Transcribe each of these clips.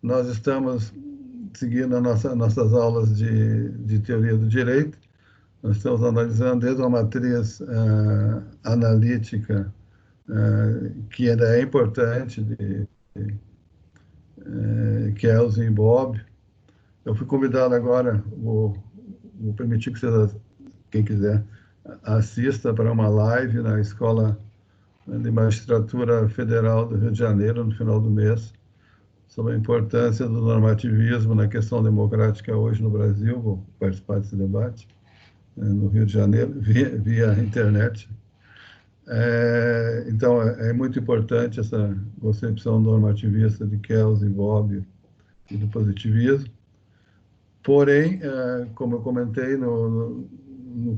nós estamos seguindo nossas aulas de teoria do direito. Nós estamos analisando desde uma matriz analítica, que ainda é importante, Kelsen e Bob. Eu fui convidado agora, vou permitir que vocês, quem quiser, assista para uma live na Escola de Magistratura Federal do Rio de Janeiro, no final do mês, sobre a importância do normativismo na questão democrática hoje no Brasil. Vou participar desse debate no Rio de Janeiro, via internet. Então, é muito importante essa concepção normativista de Kelsen e Bob e do positivismo. Porém, como eu comentei no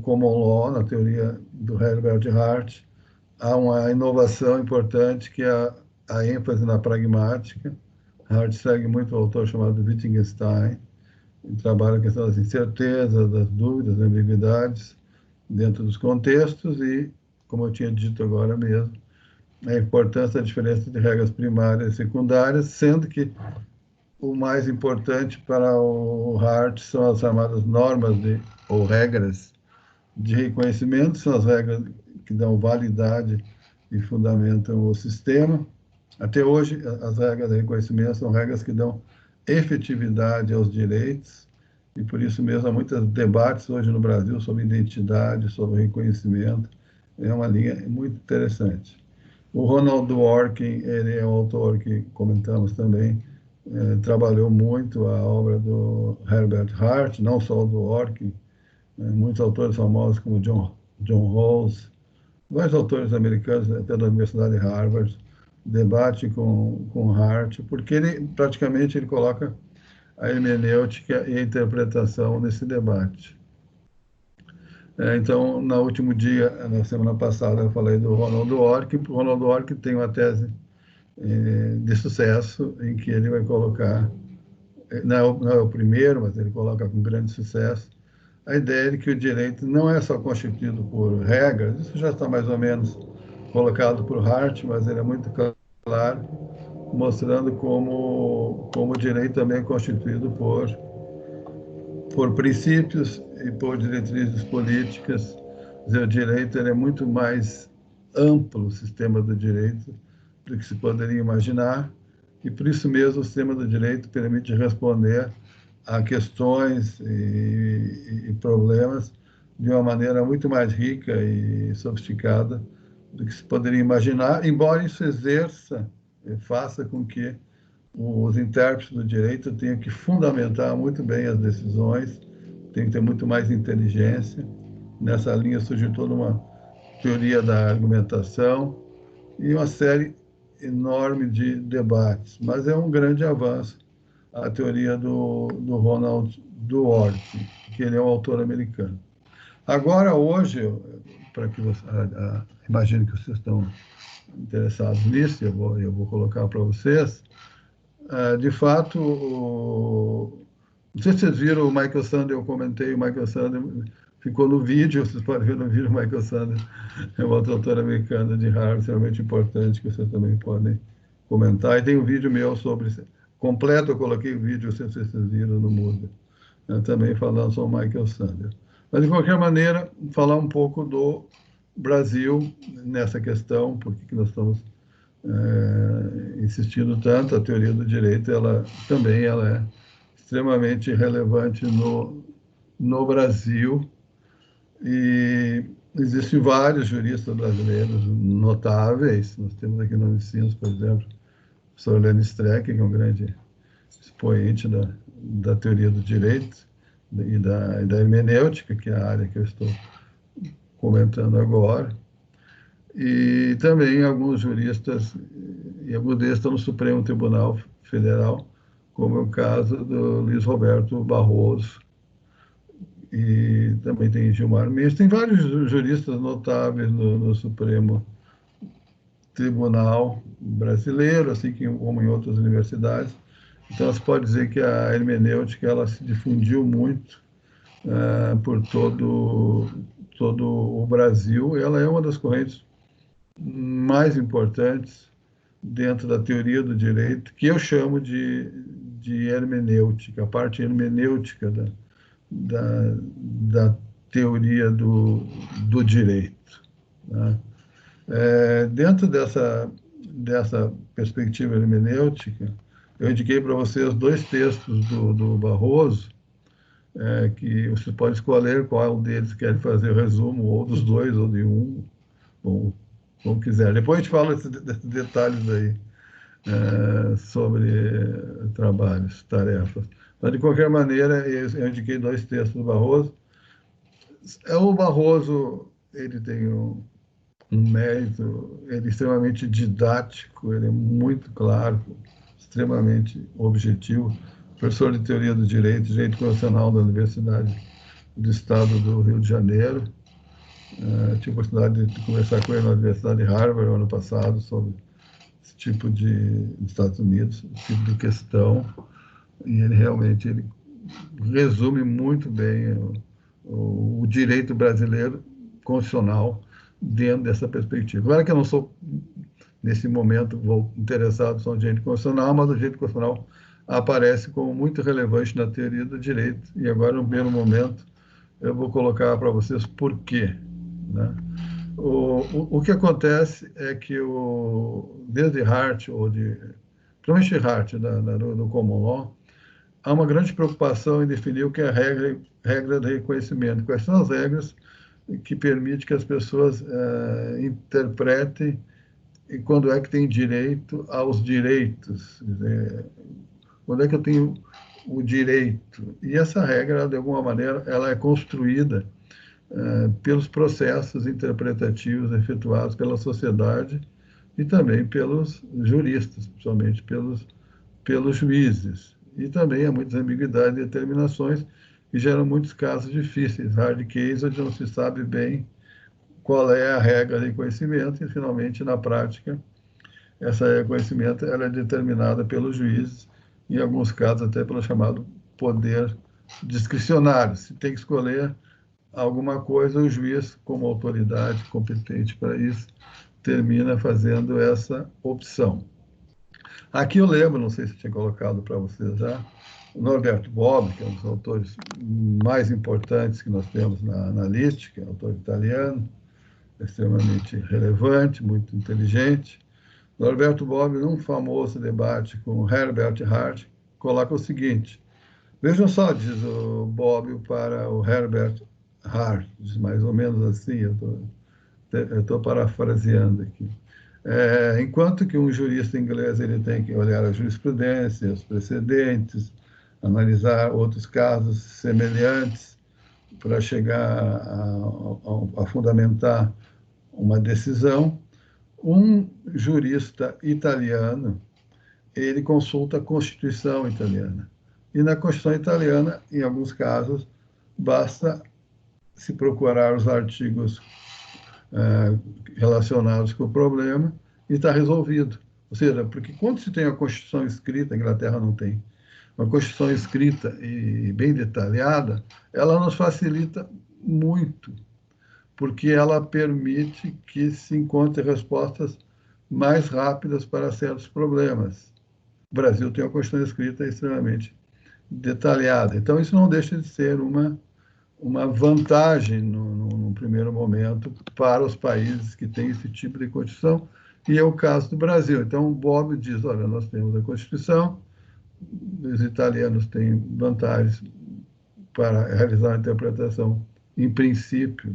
Common Law, na teoria do Herbert Hart, há uma inovação importante que é a ênfase na pragmática. Hart segue muito o autor chamado Wittgenstein, e trabalha a questão das incertezas, das dúvidas, das ambiguidades dentro dos contextos e, como eu tinha dito agora mesmo, a importância da diferença de regras primárias e secundárias, sendo que o mais importante para o Hart são as chamadas normas ou regras de reconhecimento, são as regras que dão validade e fundamentam o sistema. Até hoje, as regras de reconhecimento são regras que dão efetividade aos direitos, e por isso mesmo há muitos debates hoje no Brasil sobre identidade, sobre reconhecimento. É uma linha muito interessante. O Ronald Dworkin, ele é um autor que comentamos também, trabalhou muito a obra do Herbert Hart, não só o Dworkin, muitos autores famosos como John Rawls, vários autores americanos, até da Universidade de Harvard, debate com Hart, porque ele praticamente ele coloca a hermenêutica e a interpretação nesse debate. Então, no último dia, na semana passada, eu falei do Ronald Dworkin. O Ronald Dworkin tem uma tese de sucesso em que ele vai colocar, não é o primeiro, mas ele coloca com grande sucesso, a ideia de que o direito não é só constituído por regras, isso já está mais ou menos colocado por Hart, mas ele é muito claro, mostrando como o direito também é constituído por princípios e por diretrizes políticas. Quer dizer, o direito ele é muito mais amplo, o sistema do direito, do que se poderia imaginar, e por isso mesmo o sistema do direito permite responder a questões e problemas de uma maneira muito mais rica e sofisticada do que se poderia imaginar, embora isso exerça e faça com que os intérpretes do direito tenham que fundamentar muito bem as decisões, tem que ter muito mais inteligência. Nessa linha surgiu toda uma teoria da argumentação e uma série enorme de debates, mas é um grande avanço a teoria do Ronald Dworkin, que ele é um autor americano. Agora, hoje, para que você, imagino que vocês estão interessados nisso, eu vou colocar para vocês, de fato, não sei se vocês viram o Michael Sandel, eu comentei, o Michael Sandel ficou no vídeo, vocês podem ver no vídeo, o Michael Sandel é um outro autor americano de Harvard, extremamente importante, que vocês também podem comentar. E tem um vídeo meu sobre, completo, eu coloquei o vídeo, não sei se vocês viram no Moodle, também falando sobre o Michael Sandel. Mas, de qualquer maneira, falar um pouco do Brasil nessa questão, porque que nós estamos insistindo tanto. A teoria do direito, ela também é extremamente relevante no Brasil, e existem vários juristas brasileiros notáveis. Nós temos aqui no Unicinos, por exemplo, o professor Heleno Streck, que é um grande expoente da teoria do direito e da hermenêutica, que é a área que eu estou comentando agora. E também alguns juristas, e alguns deles estão no Supremo Tribunal Federal, como é o caso do Luiz Roberto Barroso, e também tem Gilmar Mendes. Tem vários juristas notáveis no Supremo Tribunal brasileiro, assim como em outras universidades. Então, se pode dizer que a hermenêutica ela se difundiu muito por todo o Brasil. Ela é uma das correntes mais importantes dentro da teoria do direito, que eu chamo de hermenêutica, a parte hermenêutica da teoria do direito, né? Dentro dessa perspectiva hermenêutica, eu indiquei para vocês dois textos do Barroso, que vocês podem escolher qual deles querem fazer o resumo, ou dos dois, ou de um, ou como quiser. Depois a gente fala desses detalhes aí, sobre trabalhos, tarefas. Mas, de qualquer maneira, eu indiquei dois textos do Barroso. O Barroso, ele tem um mérito, ele é extremamente didático, ele é muito claro, extremamente objetivo. Professor de Teoria do Direito Constitucional da Universidade do Estado do Rio de Janeiro. Tive a oportunidade de conversar com ele na Universidade de Harvard no ano passado sobre esse tipo nos Estados Unidos, esse tipo de questão, e ele realmente resume muito bem o direito brasileiro constitucional dentro dessa perspectiva. Claro que eu não sou, nesse momento, interessado só no direito constitucional, mas o direito constitucional aparece como muito relevante na teoria do direito, e agora, no primeiro momento, eu vou colocar para vocês por quê, né? O que acontece é que, desde Hart, principalmente Hart, do Common Law, há uma grande preocupação em definir o que é a regra de reconhecimento. Quais são as regras que permitem que as pessoas interpretem e quando é que tem direito aos direitos. Quer dizer, quando é que eu tenho o direito? E essa regra, de alguma maneira, ela é construída pelos processos interpretativos efetuados pela sociedade e também pelos juristas, principalmente pelos juízes. E também há muitas ambiguidades e determinações que geram muitos casos difíceis, hard case, onde não se sabe bem qual é a regra de reconhecimento e, finalmente, na prática, essa reconhecimento ela é determinada pelos juízes, em alguns casos até pelo chamado poder discricionário. Se tem que escolher alguma coisa, o juiz, como autoridade competente para isso, termina fazendo essa opção. Aqui eu lembro, não sei se eu tinha colocado para vocês já, o Norberto Bobbio, que é um dos autores mais importantes que nós temos na analítica, autor italiano, extremamente relevante, muito inteligente. Norberto Bobbio, num famoso debate com Herbert Hart, coloca o seguinte: vejam só, diz o Bobbio para o Herbert Hart, diz mais ou menos assim, eu estou parafraseando aqui. Enquanto que um jurista inglês ele tem que olhar a jurisprudência, os precedentes, analisar outros casos semelhantes para chegar a fundamentar uma decisão, um jurista italiano ele consulta a Constituição italiana. E na Constituição italiana, em alguns casos, basta se procurar os artigos relacionados com o problema e está resolvido. Ou seja, porque quando se tem a Constituição escrita, a Inglaterra não tem, uma Constituição escrita e bem detalhada, ela nos facilita muito, porque ela permite que se encontre respostas mais rápidas para certos problemas. O Brasil tem uma Constituição escrita extremamente detalhada. Então, isso não deixa de ser uma vantagem, no primeiro momento, para os países que têm esse tipo de Constituição, e é o caso do Brasil. Então, o Bobbio diz, olha, nós temos a Constituição, os italianos têm vantagens para realizar a interpretação, em princípio,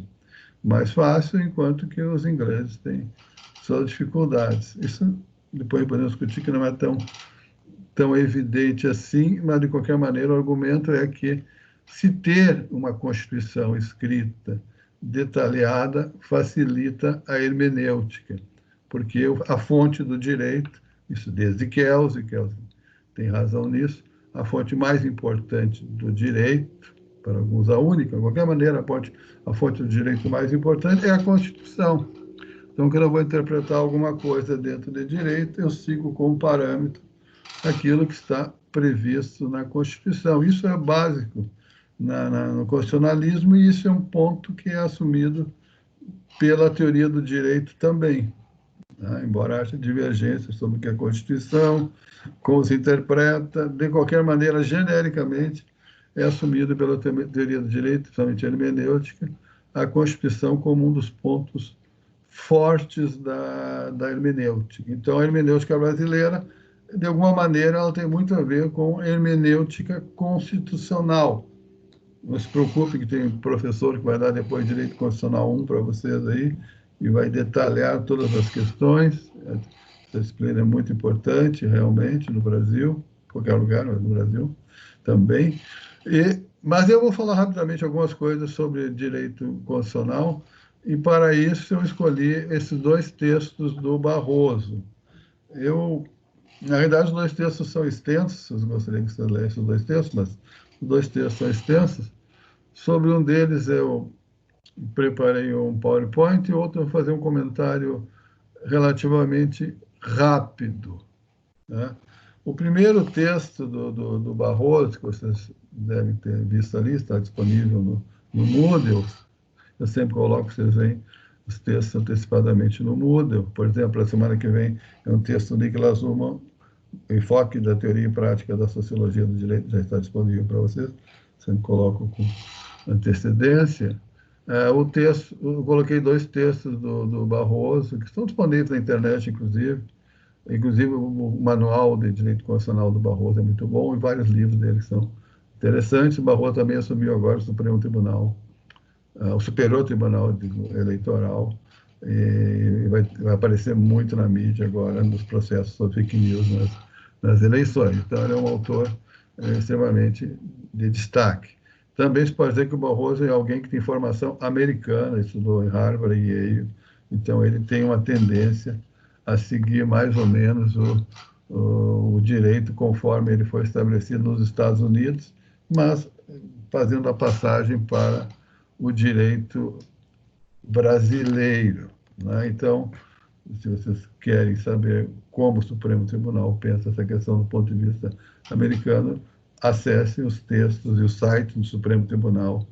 mais fácil, enquanto que os ingleses têm suas dificuldades. Isso, depois podemos discutir que não é tão evidente assim, mas, de qualquer maneira, o argumento é que se ter uma Constituição escrita, detalhada, facilita a hermenêutica, porque a fonte do direito, isso desde Kelsey tem razão nisso, a fonte mais importante do direito, para alguns a única, de qualquer maneira, a fonte do direito mais importante é a Constituição. Então, quando eu vou interpretar alguma coisa dentro de direito, eu sigo como parâmetro aquilo que está previsto na Constituição. Isso é básico no constitucionalismo e isso é um ponto que é assumido pela teoria do direito também. né? Embora haja divergências sobre o que é a Constituição, como se interpreta, de qualquer maneira, genericamente, é assumido pela teoria do direito, principalmente a hermenêutica, a Constituição como um dos pontos fortes da hermenêutica. Então, a hermenêutica brasileira, de alguma maneira, ela tem muito a ver com hermenêutica constitucional. Não se preocupe que tem professor que vai dar depois Direito Constitucional 1 para vocês aí e vai detalhar todas as questões. Essa disciplina é muito importante, realmente, no Brasil, em qualquer lugar, mas no Brasil também. Mas eu vou falar rapidamente algumas coisas sobre direito constitucional e, para isso, eu escolhi esses dois textos do Barroso. Na realidade, os dois textos são extensos, eu gostaria que você lesse os dois textos, mas os dois textos são extensos. Sobre um deles, eu preparei um PowerPoint e outro eu vou fazer um comentário relativamente rápido, né? O primeiro texto do Barroso, que vocês devem ter visto ali, está disponível no Moodle. Eu sempre coloco, vocês veem os textos antecipadamente no Moodle. Por exemplo, a semana que vem é um texto do Niklas Luhmann, o enfoque da teoria e prática da sociologia do direito, já está disponível para vocês. Sempre coloco com antecedência. Eu coloquei dois textos do Barroso, que estão disponíveis na internet, inclusive. Inclusive, o manual de direito constitucional do Barroso é muito bom e vários livros dele são interessantes. O Barroso também assumiu agora o Supremo Tribunal, o Superior Tribunal Eleitoral, e vai aparecer muito na mídia agora nos processos sobre fake news nas eleições. Então, ele é um autor extremamente de destaque. Também se pode dizer que o Barroso é alguém que tem formação americana, estudou em Harvard e Yale, então ele tem uma tendência a seguir mais ou menos o direito conforme ele foi estabelecido nos Estados Unidos, mas fazendo a passagem para o direito brasileiro, né? Então, se vocês querem saber como o Supremo Tribunal pensa essa questão do ponto de vista americano, acessem os textos e o site do Supremo Tribunal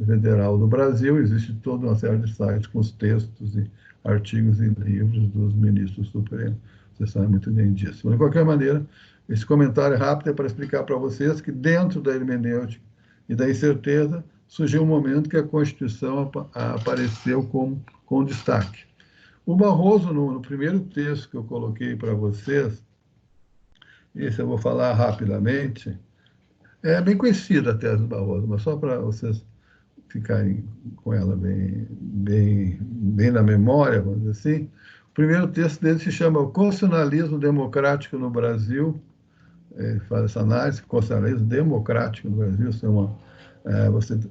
Federal do Brasil. Existe toda uma série de sites com os textos e artigos e livros dos ministros supremos. Vocês sabem muito bem disso. Mas, de qualquer maneira, esse comentário rápido é para explicar para vocês que dentro da hermenêutica e da incerteza surgiu um momento que a Constituição apareceu com destaque. O Barroso, no primeiro texto que eu coloquei para vocês, esse eu vou falar rapidamente, é bem conhecida a tese do Barroso, mas só para vocês ficarem com ela bem na memória, vamos dizer assim. O primeiro texto dele se chama O Constitucionalismo Democrático no Brasil. Ele faz essa análise, constitucionalismo democrático no Brasil. Isso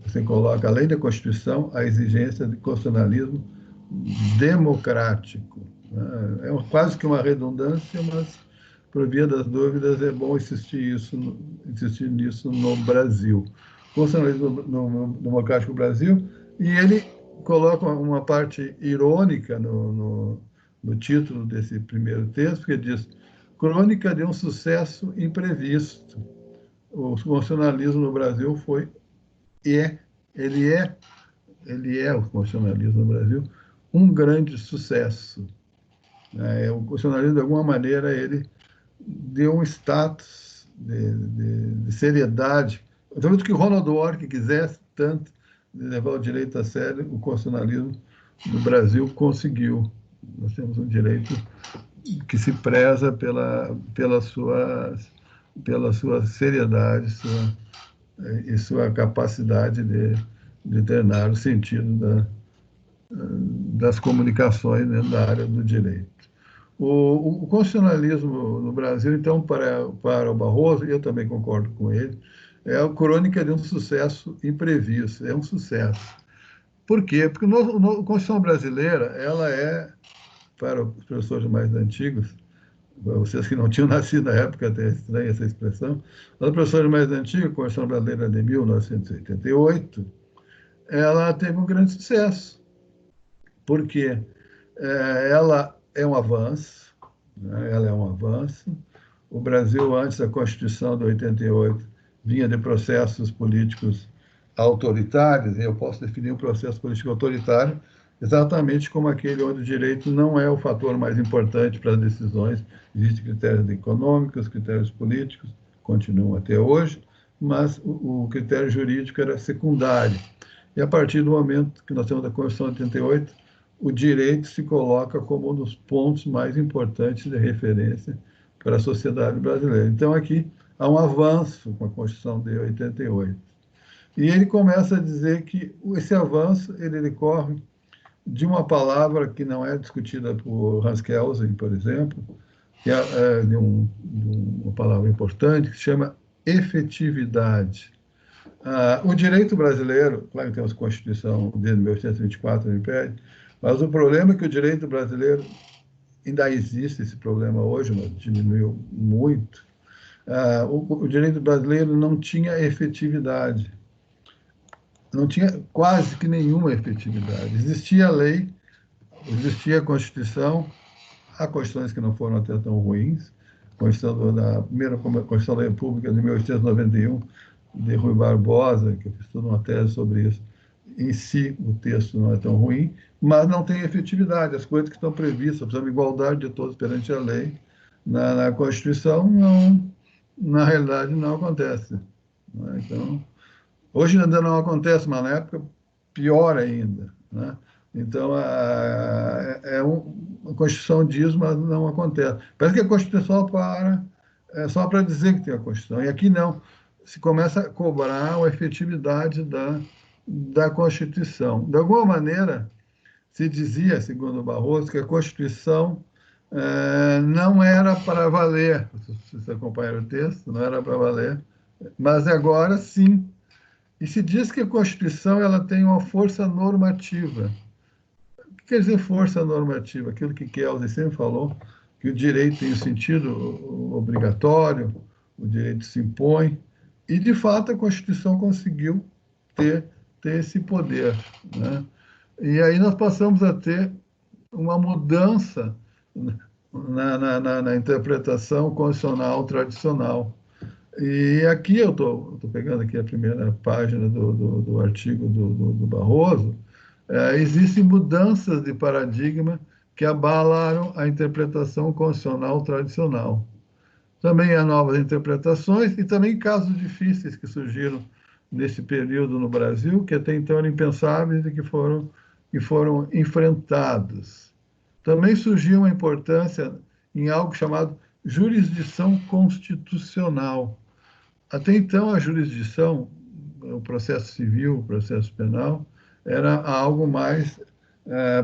você coloca, além da Constituição, a exigência de constitucionalismo democrático, né? É quase que uma redundância, mas, por via das dúvidas, é bom insistir nisso no Brasil. Constitucionalismo democrático no Brasil, e ele coloca uma parte irônica no título desse primeiro texto, que diz: Crônica de um sucesso imprevisto. O constitucionalismo no Brasil foi e é, ele é, ele é o constitucionalismo no Brasil um grande sucesso. O constitucionalismo, de alguma maneira, ele deu um status de seriedade. Talvez que Ronald Dworkin quisesse tanto levar o direito a sério, o constitucionalismo no Brasil conseguiu. Nós temos um direito que se preza pela sua seriedade e sua capacidade de treinar o sentido das comunicações dentro da área do direito. O constitucionalismo no Brasil, então, para o Barroso, e eu também concordo com ele, é a crônica de um sucesso imprevisto, é um sucesso. Por quê? Porque a Constituição brasileira, ela é, para os professores mais antigos, vocês que não tinham nascido na época, até estranha essa expressão, mas os professores mais antigos, a Constituição brasileira de 1988, ela teve um grande sucesso. Porque ela é um avanço, né? Ela é um avanço. O Brasil, antes da Constituição de 88, vinha de processos políticos autoritários, e eu posso definir um processo político autoritário exatamente como aquele onde o direito não é o fator mais importante para as decisões. Existem critérios econômicos, critérios políticos, continuam até hoje, mas o critério jurídico era secundário. E a partir do momento que nós temos a Constituição de 88, o direito se coloca como um dos pontos mais importantes de referência para a sociedade brasileira. Então, aqui há um avanço com a Constituição de 88. E ele começa a dizer que esse avanço ele decorre de uma palavra que não é discutida por Hans Kelsen, por exemplo, que é de uma palavra importante, que se chama efetividade. O direito brasileiro, claro que temos Constituição desde 1824, me impede, mas o problema é que o direito brasileiro, ainda existe esse problema hoje, mas diminuiu muito. O direito brasileiro não tinha efetividade, não tinha quase que nenhuma efetividade. Existia a lei, existia a Constituição, há Constituições que não foram até tão ruins, a primeira Constituição da República de 1891, de Rui Barbosa, que eu fiz toda uma tese sobre isso. Em si, o texto não é tão ruim, mas não tem efetividade. As coisas que estão previstas, por exemplo, a igualdade de todos perante a lei, na Constituição, não, na realidade, não acontece. Né? Então, hoje ainda não acontece, mas na época, pior ainda. Né? Então, a Constituição diz, mas não acontece. Parece que a Constituição é só para dizer que tem a Constituição. E aqui não. Se começa a cobrar a efetividade da Constituição. De alguma maneira, se dizia, segundo Barroso, que a Constituição não era para valer. Se você acompanhar o texto, não era para valer. Mas agora, sim. E se diz que a Constituição ela tem uma força normativa. O que quer dizer força normativa? Aquilo que Kelsen sempre falou, que o direito tem o sentido obrigatório, o direito se impõe, e, de fato, a Constituição conseguiu ter esse poder. Né? E aí nós passamos a ter uma mudança na interpretação constitucional tradicional. E aqui eu estou pegando aqui a primeira página do artigo do Barroso, existem mudanças de paradigma que abalaram a interpretação constitucional tradicional. Também há novas interpretações e também casos difíceis que surgiram nesse período no Brasil, que até então eram impensáveis e que foram enfrentados. Também surgiu uma importância em algo chamado jurisdição constitucional. Até então, a jurisdição, o processo civil, o processo penal, era algo mais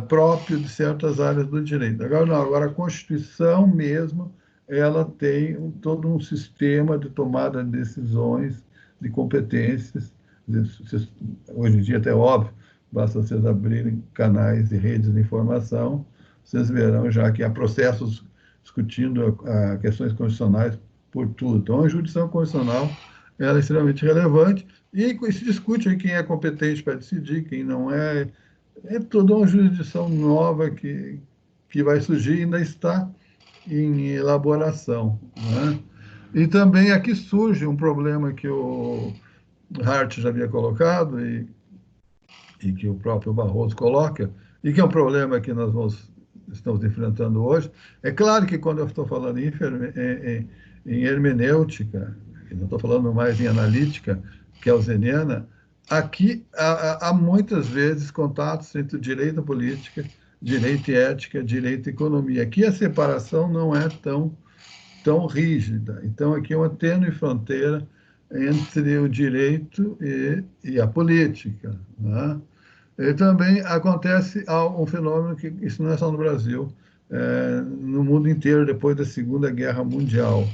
próprio de certas áreas do direito. Agora, não, agora a Constituição mesmo, ela tem todo um sistema de tomada de decisões, de competências. Hoje em dia, até óbvio, basta vocês abrirem canais e redes de informação, vocês verão já que há processos discutindo questões constitucionais por tudo. Então, a jurisdição constitucional ela é extremamente relevante e se discute aí quem é competente para decidir, quem não é. É toda uma jurisdição nova que vai surgir e ainda está em elaboração. Né? E também aqui surge um problema que o Hart já havia colocado e que o próprio Barroso coloca, e que é um problema que estamos enfrentando hoje. É claro que quando eu estou falando em hermenêutica, não estou falando mais em analítica kelseniana, aqui há muitas vezes contatos entre direito e política, direito e ética, direito e economia. Aqui a separação não é tão rígida. Então, aqui é uma tênue fronteira entre o direito e a política. Né? E também acontece um fenômeno que isso não é só no Brasil, no mundo inteiro depois da Segunda Guerra Mundial.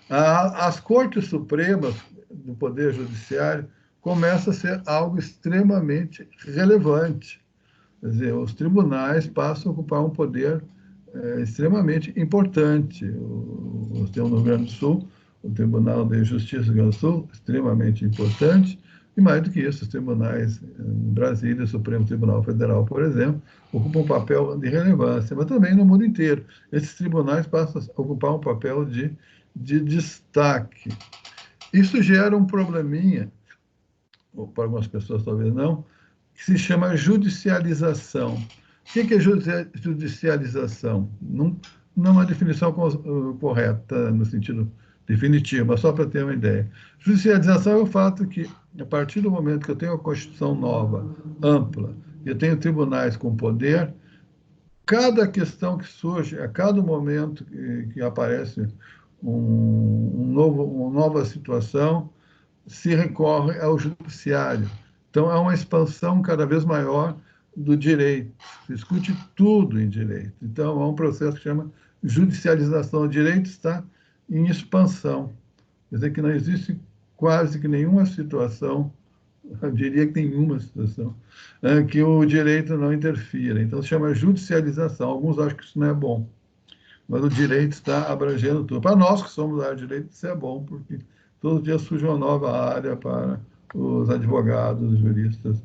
As cortes supremas do Poder Judiciário começam a ser algo extremamente relevante. Quer dizer, os tribunais passam a ocupar um poder extremamente importante. Nós temos no Rio Grande do Sul o Tribunal de Justiça do Rio Grande do Sul, extremamente importante, e mais do que isso, os tribunais em Brasília, o Supremo Tribunal Federal, por exemplo, ocupam um papel de relevância, mas também no mundo inteiro. Esses tribunais passam a ocupar um papel de destaque. Isso gera um probleminha, ou para algumas pessoas talvez não, que se chama judicialização. O que é judicialização? Não é uma definição correta no sentido definitivo, mas só para ter uma ideia. Judicialização é o fato que, a partir do momento que eu tenho uma Constituição nova, ampla, e eu tenho tribunais com poder, cada questão que surge, a cada momento que aparece uma nova situação, se recorre ao judiciário. Então, há uma expansão cada vez maior do direito. Se discute tudo em direito. Então, há um processo que chama judicialização. O direito está em expansão. Quer dizer que não existe quase que nenhuma situação, eu diria que nenhuma situação, que o direito não interfira. Então, se chama judicialização. Alguns acham que isso não é bom, mas o direito está abrangendo tudo. Para nós que somos da área de direito, isso é bom, porque todo dia surge uma nova área para os advogados, os juristas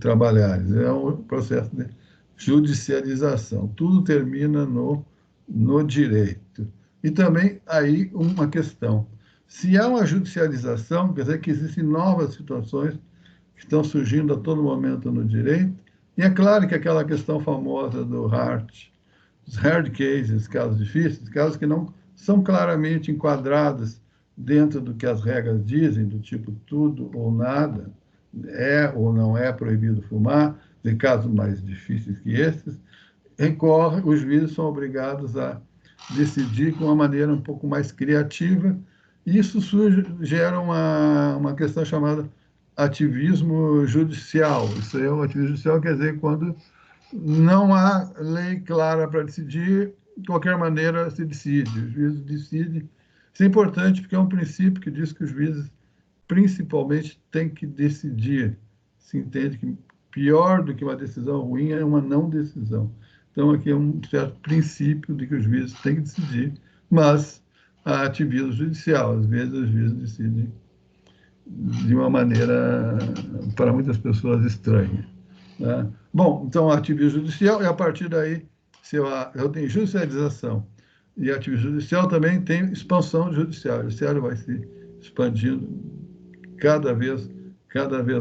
trabalharem. É um processo de judicialização. Tudo termina no direito. E também aí uma questão. Se há uma judicialização, quer dizer que existem novas situações que estão surgindo a todo momento no direito, e é claro que aquela questão famosa do Hart, os hard cases, casos difíceis, casos que não são claramente enquadrados dentro do que as regras dizem, do tipo tudo ou nada, é ou não é proibido fumar, de casos mais difíceis que esses, os juízes são obrigados a decidir com uma maneira um pouco mais criativa, e isso gera uma questão chamada ativismo judicial. Isso é o ativismo judicial, quer dizer, quando não há lei clara para decidir, de qualquer maneira se decide. O juiz decide. Isso é importante porque é um princípio que diz que os juízes, principalmente, têm que decidir. Se entende que pior do que uma decisão ruim é uma não decisão. Então, aqui é um certo princípio de que os juízes têm que decidir, mas há ativismo judicial. Às vezes, os juízes decidem de uma maneira, para muitas pessoas, estranha. Né? Bom, então, ativismo judicial, e a partir daí, se eu tenho judicialização e ativismo judicial, também tem expansão judicial. O judiciário vai se expandindo cada vez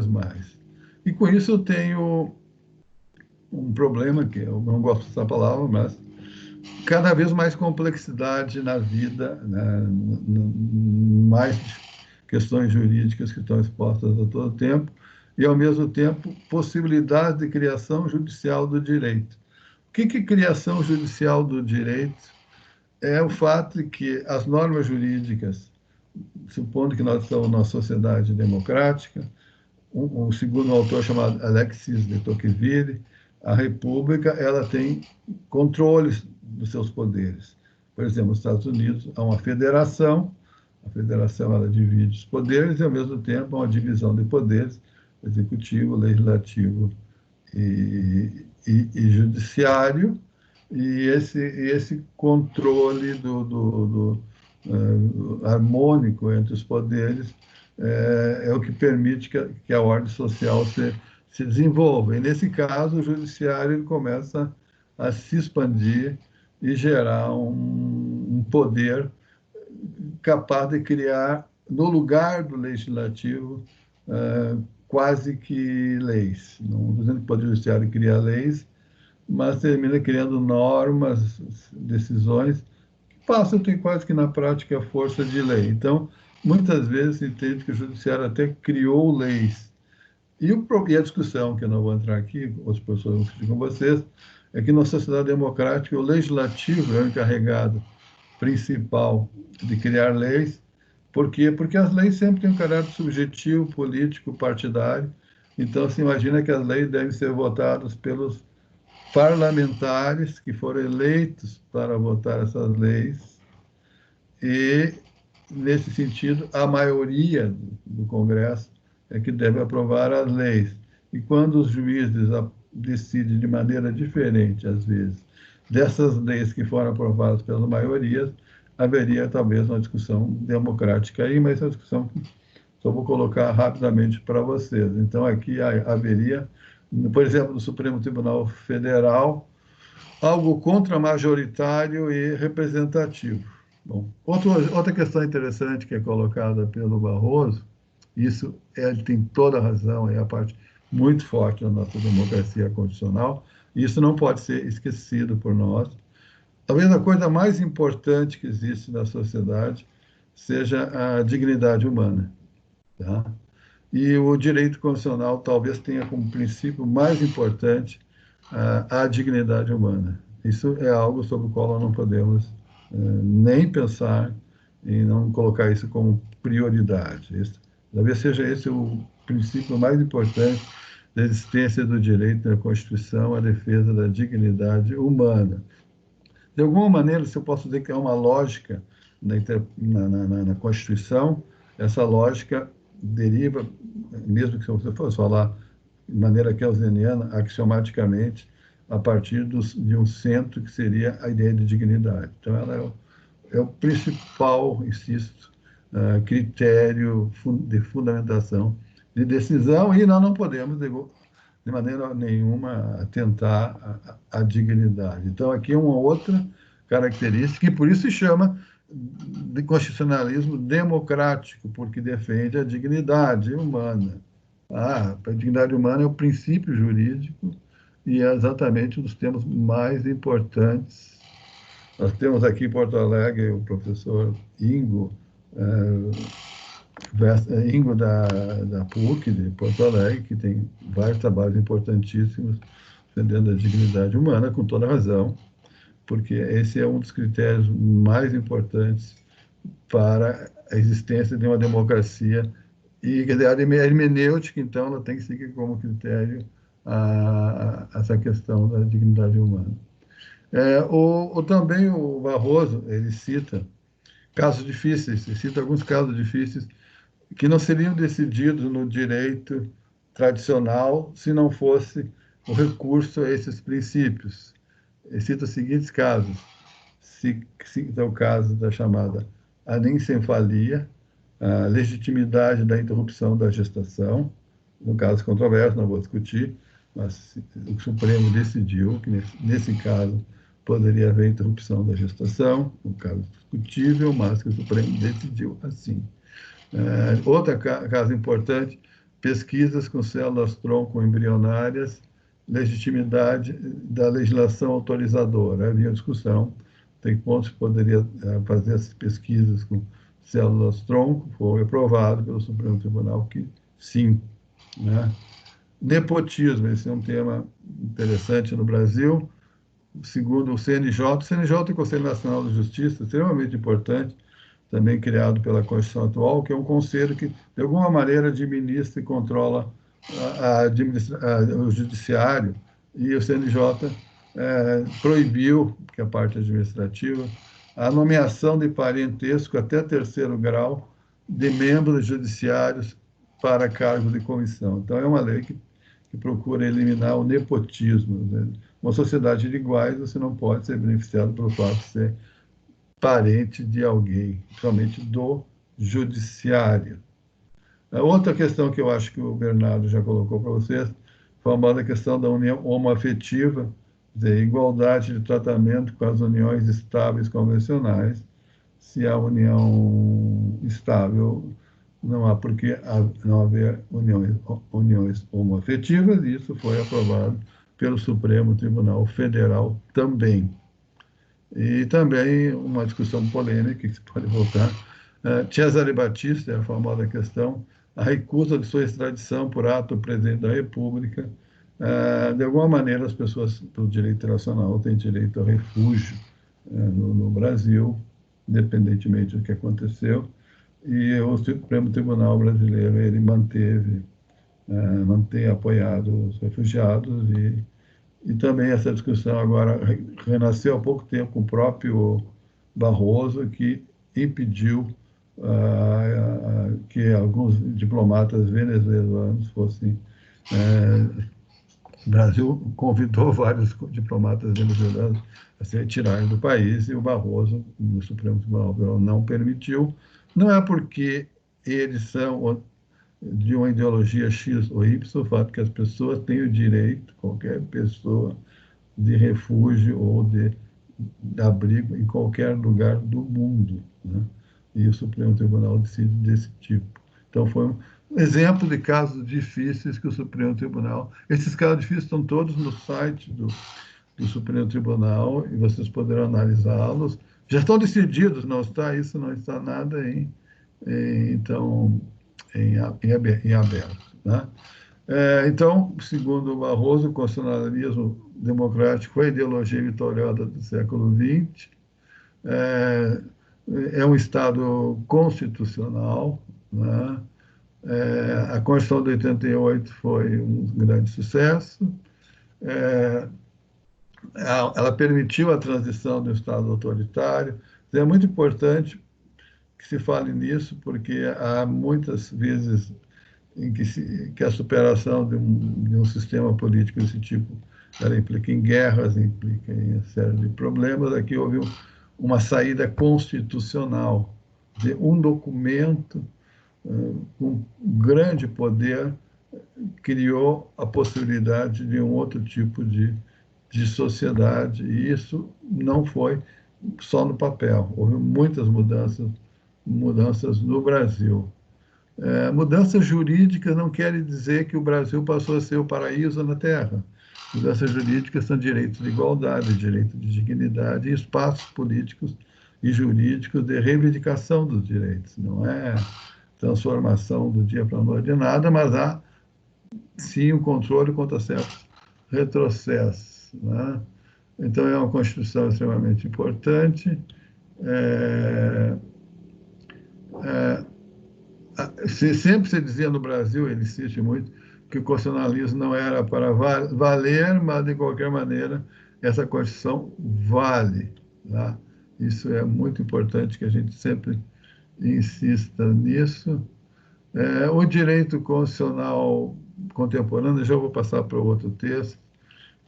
mais. E com isso eu tenho um problema, que eu não gosto dessa palavra, mas cada vez mais complexidade na vida, né? Mais questões jurídicas que estão expostas a todo tempo, e, ao mesmo tempo, possibilidade de criação judicial do direito. O que é criação judicial do direito? É o fato de que as normas jurídicas, supondo que nós estamos numa sociedade democrática, segundo um autor chamado Alexis de Tocqueville, a República ela tem controles dos seus poderes. Por exemplo, nos Estados Unidos há uma federação, a federação ela divide os poderes e, ao mesmo tempo, há uma divisão de poderes, executivo, legislativo e judiciário, e esse controle harmônico entre os poderes é o que permite que a ordem social se desenvolva. E, nesse caso, o judiciário ele começa a se expandir e gerar um poder capaz de criar, no lugar do legislativo, quase que leis. Não estou dizendo que o Poder Judiciário cria leis, mas termina criando normas, decisões, que passam a ter quase que na prática a força de lei. Então, muitas vezes se entende que o Judiciário até criou leis. E a discussão, que eu não vou entrar aqui, outras pessoas vão discutir com vocês, é que na sociedade democrática o legislativo é o encarregado principal de criar leis. Por quê? Porque as leis sempre têm um caráter subjetivo, político, partidário. Então, se imagina que as leis devem ser votadas pelos parlamentares que foram eleitos para votar essas leis e, nesse sentido, a maioria do Congresso é que deve aprovar as leis. E quando os juízes decidem de maneira diferente, às vezes, dessas leis que foram aprovadas pela maioria, haveria talvez uma discussão democrática aí, mas essa discussão que só vou colocar rapidamente para vocês. Então, aqui haveria, por exemplo, no Supremo Tribunal Federal, algo contramajoritário e representativo. Bom, outra questão interessante que é colocada pelo Barroso, isso ele tem toda a razão, é a parte muito forte na nossa democracia constitucional, e isso não pode ser esquecido por nós. Talvez a coisa mais importante que existe na sociedade seja a dignidade humana, tá? E o direito constitucional talvez tenha como princípio mais importante a dignidade humana. Isso é algo sobre o qual nós não podemos nem pensar e não colocar isso como prioridade. Talvez seja esse o princípio mais importante da existência do direito na Constituição, a defesa da dignidade humana. De alguma maneira, se eu posso dizer que é uma lógica na Constituição, essa lógica deriva, mesmo que você fosse falar de maneira kelseniana, axiomaticamente, a partir de um centro que seria a ideia de dignidade. Então, ela é o principal, insisto, critério de fundamentação de decisão, e nós não podemos, de maneira nenhuma, atentar à dignidade. Então, aqui é uma outra característica, e por isso se chama de constitucionalismo democrático, porque defende a dignidade humana. A dignidade humana é o princípio jurídico e é exatamente um dos temas mais importantes. Nós temos aqui em Porto Alegre o professor Ingo, Ingo da PUC de Porto Alegre, que tem vários trabalhos importantíssimos defendendo a dignidade humana, com toda razão, porque esse é um dos critérios mais importantes para a existência de uma democracia. E quer dizer, a hermenêutica, então, ela tem que seguir como critério essa questão da dignidade humana. Também o Barroso, ele cita casos difíceis, ele cita alguns casos difíceis que não seriam decididos no direito tradicional se não fosse o recurso a esses princípios. Ele cita os seguintes casos. Cita o caso da chamada anencefalia, a legitimidade da interrupção da gestação, no caso controverso, não vou discutir, mas o Supremo decidiu que, nesse caso, poderia haver interrupção da gestação, um caso discutível, mas que o Supremo decidiu assim. Outro caso importante, pesquisas com células-tronco embrionárias, legitimidade da legislação autorizadora. Havia discussão, tem pontos que poderia fazer essas pesquisas com células-tronco, foi aprovado pelo Supremo Tribunal que sim. Né? Nepotismo, esse é um tema interessante no Brasil. Segundo o CNJ é o Conselho Nacional de Justiça, extremamente importante, também criado pela Constituição atual, que é um conselho que, de alguma maneira, administra e controla o judiciário, e o CNJ proibiu, que é a parte administrativa, a nomeação de parentesco até terceiro grau de membros judiciários para cargos de comissão. Então, é uma lei que procura eliminar o nepotismo. Né? Uma sociedade de iguais, você não pode ser beneficiado pelo fato de ser parente de alguém, principalmente do judiciário. A outra questão que eu acho que o Bernardo já colocou para vocês, foi a famosa questão da união homoafetiva, dizer, igualdade de tratamento com as uniões estáveis convencionais. Se há união estável, não há por que não haver uniões homoafetivas, e isso foi aprovado pelo Supremo Tribunal Federal também. E também uma discussão polêmica, que se pode voltar. Cesare Battisti, a famosa questão, a recusa de sua extradição por ato do presidente da República. De alguma maneira, as pessoas do direito internacional têm direito a refúgio no Brasil, independentemente do que aconteceu. E o Supremo Tribunal Brasileiro, ele mantém apoiado os refugiados, e também essa discussão agora renasceu há pouco tempo com o próprio Barroso, que impediu que alguns diplomatas venezuelanos fossem. O Brasil convidou vários diplomatas venezuelanos a se retirarem do país, e o Barroso, no Supremo Tribunal Federal, não permitiu. Não é porque eles são de uma ideologia X ou Y, o fato que as pessoas têm o direito, qualquer pessoa, de refúgio ou de abrigo em qualquer lugar do mundo. Né? E o Supremo Tribunal decide desse tipo. Então, exemplo de casos difíceis que o Supremo Tribunal... Esses casos difíceis estão todos no site do Supremo Tribunal e vocês poderão analisá-los. Já estão decididos, não está isso, não está nada então, em aberto. Né? Então, segundo o Barroso, o constitucionalismo democrático foi a ideologia vitoriosa do século XX, é um Estado constitucional, né? A Constituição de 88 foi um grande sucesso, ela permitiu a transição do Estado autoritário. É muito importante que se fale nisso, porque há muitas vezes em que a superação de um sistema político desse tipo ela implica em guerras, implica em uma série de problemas. Aqui houve uma saída constitucional, de um documento com grande poder criou a possibilidade de um outro tipo de sociedade, e isso não foi só no papel, houve muitas mudanças no Brasil. Mudanças jurídicas não querem dizer que o Brasil passou a ser o paraíso na Terra. Mudanças jurídicas são direitos de igualdade, direito de dignidade e espaços políticos e jurídicos de reivindicação dos direitos. Não é transformação do dia para a noite de nada, mas há, sim, o controle contra certos retrocessos. Né? Então, é uma Constituição extremamente importante. Sempre se dizia no Brasil, ele insiste muito, que o constitucionalismo não era para valer, mas, de qualquer maneira, essa Constituição vale. Tá? Isso é muito importante que a gente sempre insista nisso. O direito constitucional contemporâneo, já vou passar para o outro texto,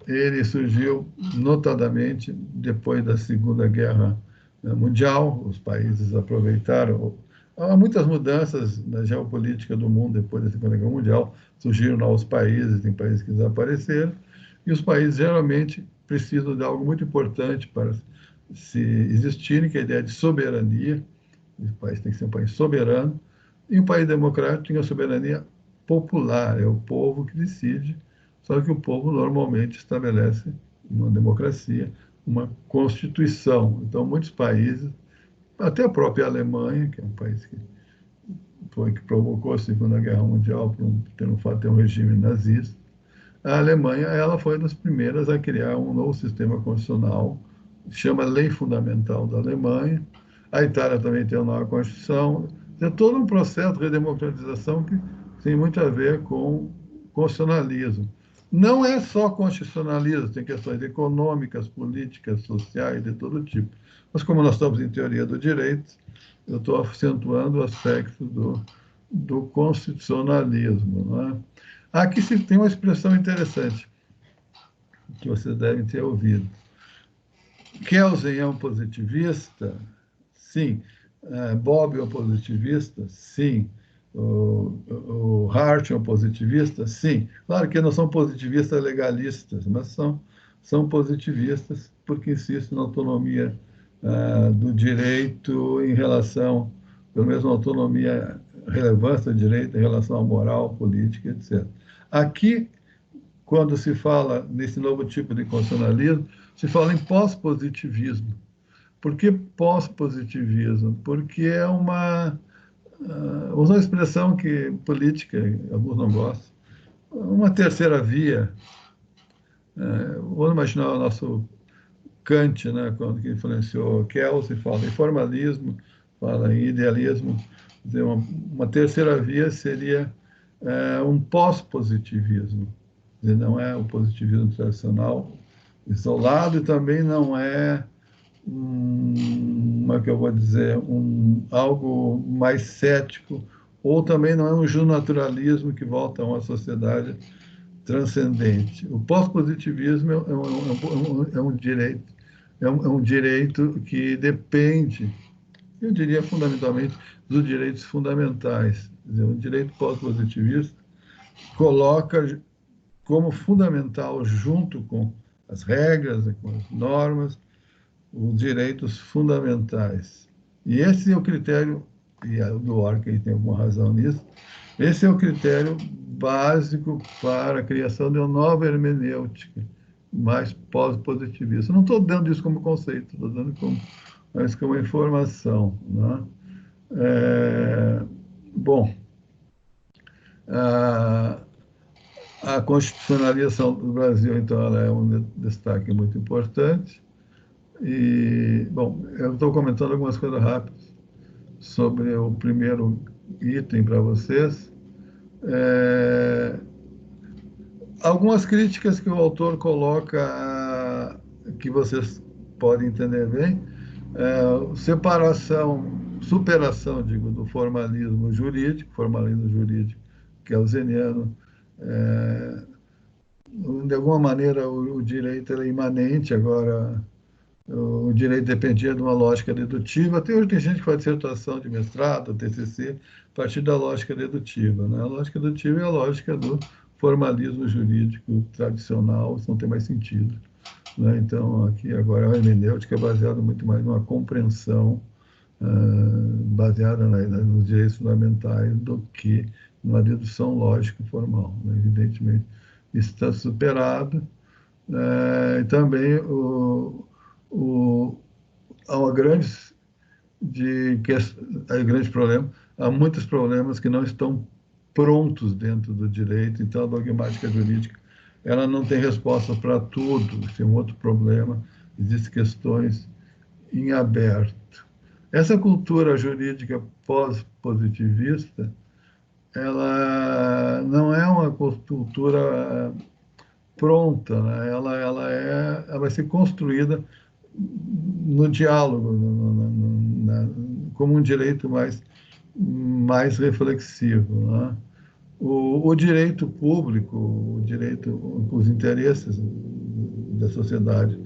ele surgiu notadamente depois da Segunda Guerra Mundial, os países aproveitaram. Há muitas mudanças na geopolítica do mundo depois da Segunda Guerra Mundial, surgiram novos países, tem países que desapareceram, e os países geralmente precisam de algo muito importante para se existirem, que é a ideia de soberania. O país tem que ser um país soberano, e um país democrático tem a soberania popular, é o povo que decide, só que o povo normalmente estabelece uma democracia, uma constituição. Então, muitos países, até a própria Alemanha, que é um país que provocou a Segunda Guerra Mundial ter um regime nazista, a Alemanha ela foi das primeiras a criar um novo sistema constitucional, chama Lei Fundamental da Alemanha. A Itália também tem uma nova Constituição. É todo um processo de redemocratização que tem muito a ver com constitucionalismo. Não é só constitucionalismo, tem questões econômicas, políticas, sociais, de todo tipo. Mas como nós estamos em teoria do direito, eu estou acentuando o aspecto do constitucionalismo. Não é? Aqui se tem uma expressão interessante, que vocês devem ter ouvido. Kelsen é um positivista? Sim. Bob é um positivista? Sim. O Hart é um positivista? Sim. Claro que não são positivistas legalistas, mas são positivistas porque insistem na autonomia do direito em relação, pelo menos na autonomia, relevância do direito em relação à moral, política, etc. Aqui, quando se fala nesse novo tipo de constitucionalismo, se fala em pós-positivismo. Por que pós-positivismo? Porque é usa uma expressão que política, alguns não gostam, uma terceira via. Vamos imaginar o nosso Kant, né, quando que influenciou Kelsen, fala em formalismo, fala em idealismo. Quer dizer, uma terceira via seria um pós-positivismo. Quer dizer, não é o positivismo tradicional isolado e também não é como é que eu vou dizer, algo mais cético, ou também não é um justnaturalismo que volta a uma sociedade transcendente. O pós-positivismo é um direito que depende, eu diria fundamentalmente, dos direitos fundamentais. Quer dizer, o direito pós-positivista coloca como fundamental, junto com as regras, com as normas, os direitos fundamentais. E esse é o critério, e do Orwell tem alguma razão nisso, Esse é o critério básico para a criação de uma nova hermenêutica, mais pós-positivista. Não estou dando isso como conceito, estou dando mas como informação. Né? É, bom, a, a constitucionalização do Brasil, então, ela é um destaque muito importante. E, bom, eu estou comentando algumas coisas rápidas sobre o primeiro item para vocês. É, algumas críticas que o autor coloca, que vocês podem entender bem, superação, digo, do formalismo jurídico kelseniano. É, de alguma maneira, o direito é imanente, agora o direito dependia de uma lógica dedutiva. Até hoje tem gente que faz dissertação de mestrado, TCC, a partir da lógica dedutiva. Né? A lógica dedutiva é a lógica do formalismo jurídico tradicional, isso não tem mais sentido. Né? Então, aqui agora a hermenêutica é baseada muito mais numa compreensão baseada nos direitos fundamentais do que numa dedução lógica formal. Né? Evidentemente, isso está superado. E também o, há uma grande problema, há muitos problemas que não estão prontos dentro do direito, então a dogmática jurídica ela não tem resposta para tudo, isso é um outro problema, existem questões em aberto. Essa cultura jurídica pós-positivista, ela não é uma cultura pronta, né? Ela vai ser construída no diálogo, como um direito mais reflexivo, né? O direito público, os interesses da sociedade,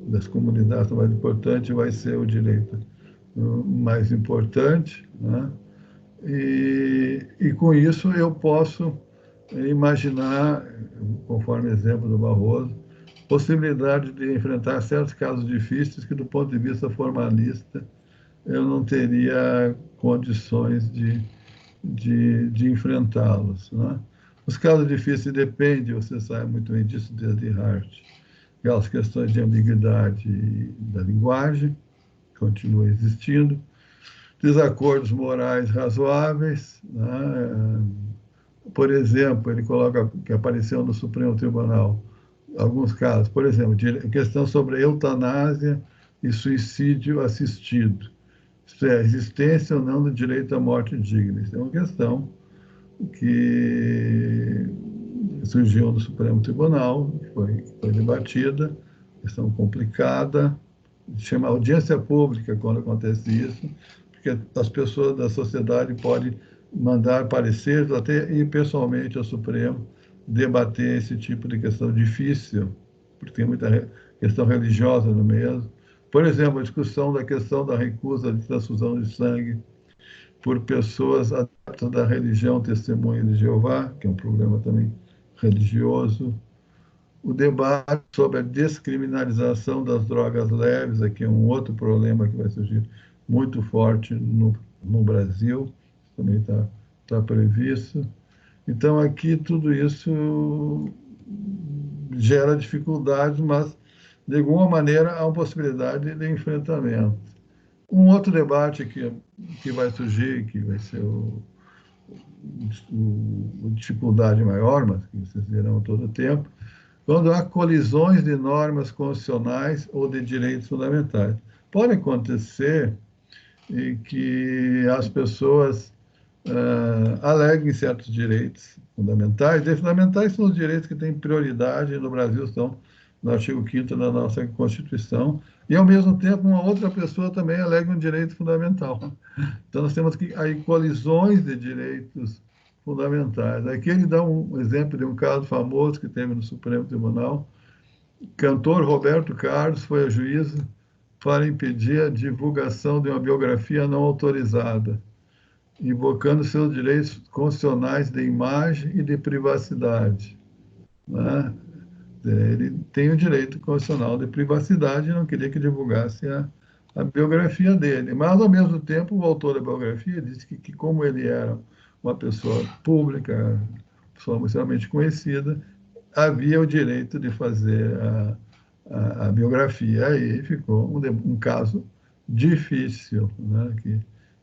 das comunidades, o mais importante vai ser o direito mais importante, né? E com isso eu posso imaginar, conforme exemplo do Barroso, possibilidade de enfrentar certos casos difíceis que, do ponto de vista formalista, eu não teria condições de enfrentá-los. Né? Os casos difíceis dependem, você sabe muito bem disso desde Hart, aquelas questões de ambiguidade da linguagem, continuam existindo, desacordos morais razoáveis, né? Por exemplo, ele coloca que apareceu no Supremo Tribunal alguns casos, por exemplo, questão sobre eutanásia e suicídio assistido. Isto é, a existência ou não do direito à morte digna. Isso é uma questão que surgiu no Supremo Tribunal, que foi debatida, questão complicada, chama audiência pública quando acontece isso, porque as pessoas da sociedade podem mandar pareceres, até ir pessoalmente ao Supremo, debater esse tipo de questão difícil, porque tem muita questão religiosa no meio. Por exemplo, a discussão da questão da recusa de transfusão de sangue por pessoas adeptas da religião Testemunha de Jeová, que é um problema também religioso. O debate sobre a descriminalização das drogas leves, aqui é um outro problema que vai surgir muito forte no Brasil, também está previsto. Então, aqui tudo isso gera dificuldades, mas, de alguma maneira, há uma possibilidade de enfrentamento. Um outro debate que vai surgir, que vai ser dificuldade maior, mas que vocês verão todo o tempo, quando há colisões de normas constitucionais ou de direitos fundamentais. Pode acontecer que as pessoas aleguem certos direitos fundamentais. Direitos fundamentais são os direitos que têm prioridade no Brasil, estão no artigo 5º da nossa Constituição, e, ao mesmo tempo, uma outra pessoa também alega um direito fundamental. Então, nós temos aí colisões de direitos fundamentais. Aqui ele dá um exemplo de um caso famoso que teve no Supremo Tribunal. O cantor Roberto Carlos foi a juíza para impedir a divulgação de uma biografia não autorizada, invocando seus direitos constitucionais de imagem e de privacidade. Né? Ele tem o direito constitucional de privacidade e não queria que divulgasse a biografia dele. Mas, ao mesmo tempo, o autor da biografia disse que como ele era uma pessoa pública, pessoa extremamente conhecida, havia o direito de fazer a biografia. Aí ficou um caso difícil, né, que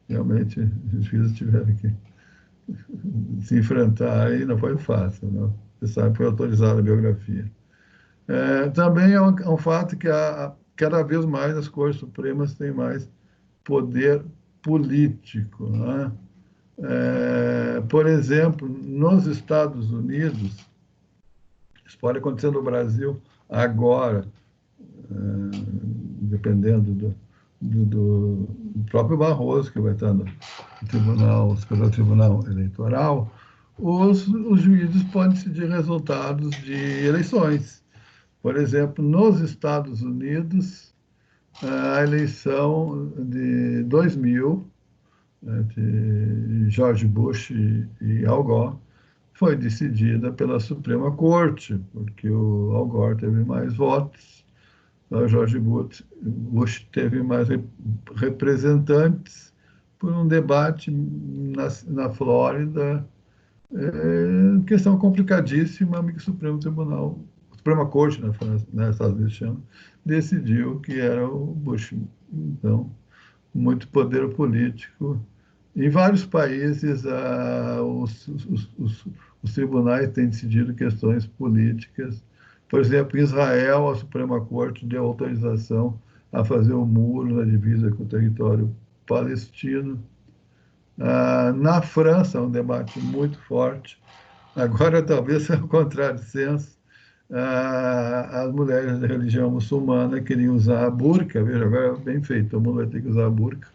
realmente os juízes tiveram que se enfrentar e não foi fácil, né? Você sabe, foi autorizada a biografia. Também é um fato que cada vez mais as Cortes Supremas têm mais poder político, né? Por exemplo, nos Estados Unidos, isso pode acontecer no Brasil agora, dependendo do próprio Barroso, que vai estar no Tribunal, Superior Tribunal Eleitoral, os juízes podem decidir resultados de eleições. Por exemplo, nos Estados Unidos, a eleição de 2000, né, de George Bush e Al Gore, foi decidida pela Suprema Corte, porque o Al Gore teve mais votos, o George Bush teve mais representantes por um debate na Flórida, questão complicadíssima, que o Supremo Tribunal, Suprema Corte na França, nos Estados Unidos chama, decidiu que era o Bush. Então, muito poder político. Em vários países, os tribunais têm decidido questões políticas. Por exemplo, em Israel, a Suprema Corte deu autorização a fazer o muro na divisa com o território palestino. Na França, um debate muito forte. Agora, talvez seja o contrassenso. As mulheres da religião muçulmana queriam usar a burca, veja, agora é bem feito, todo mundo vai ter que usar a burca.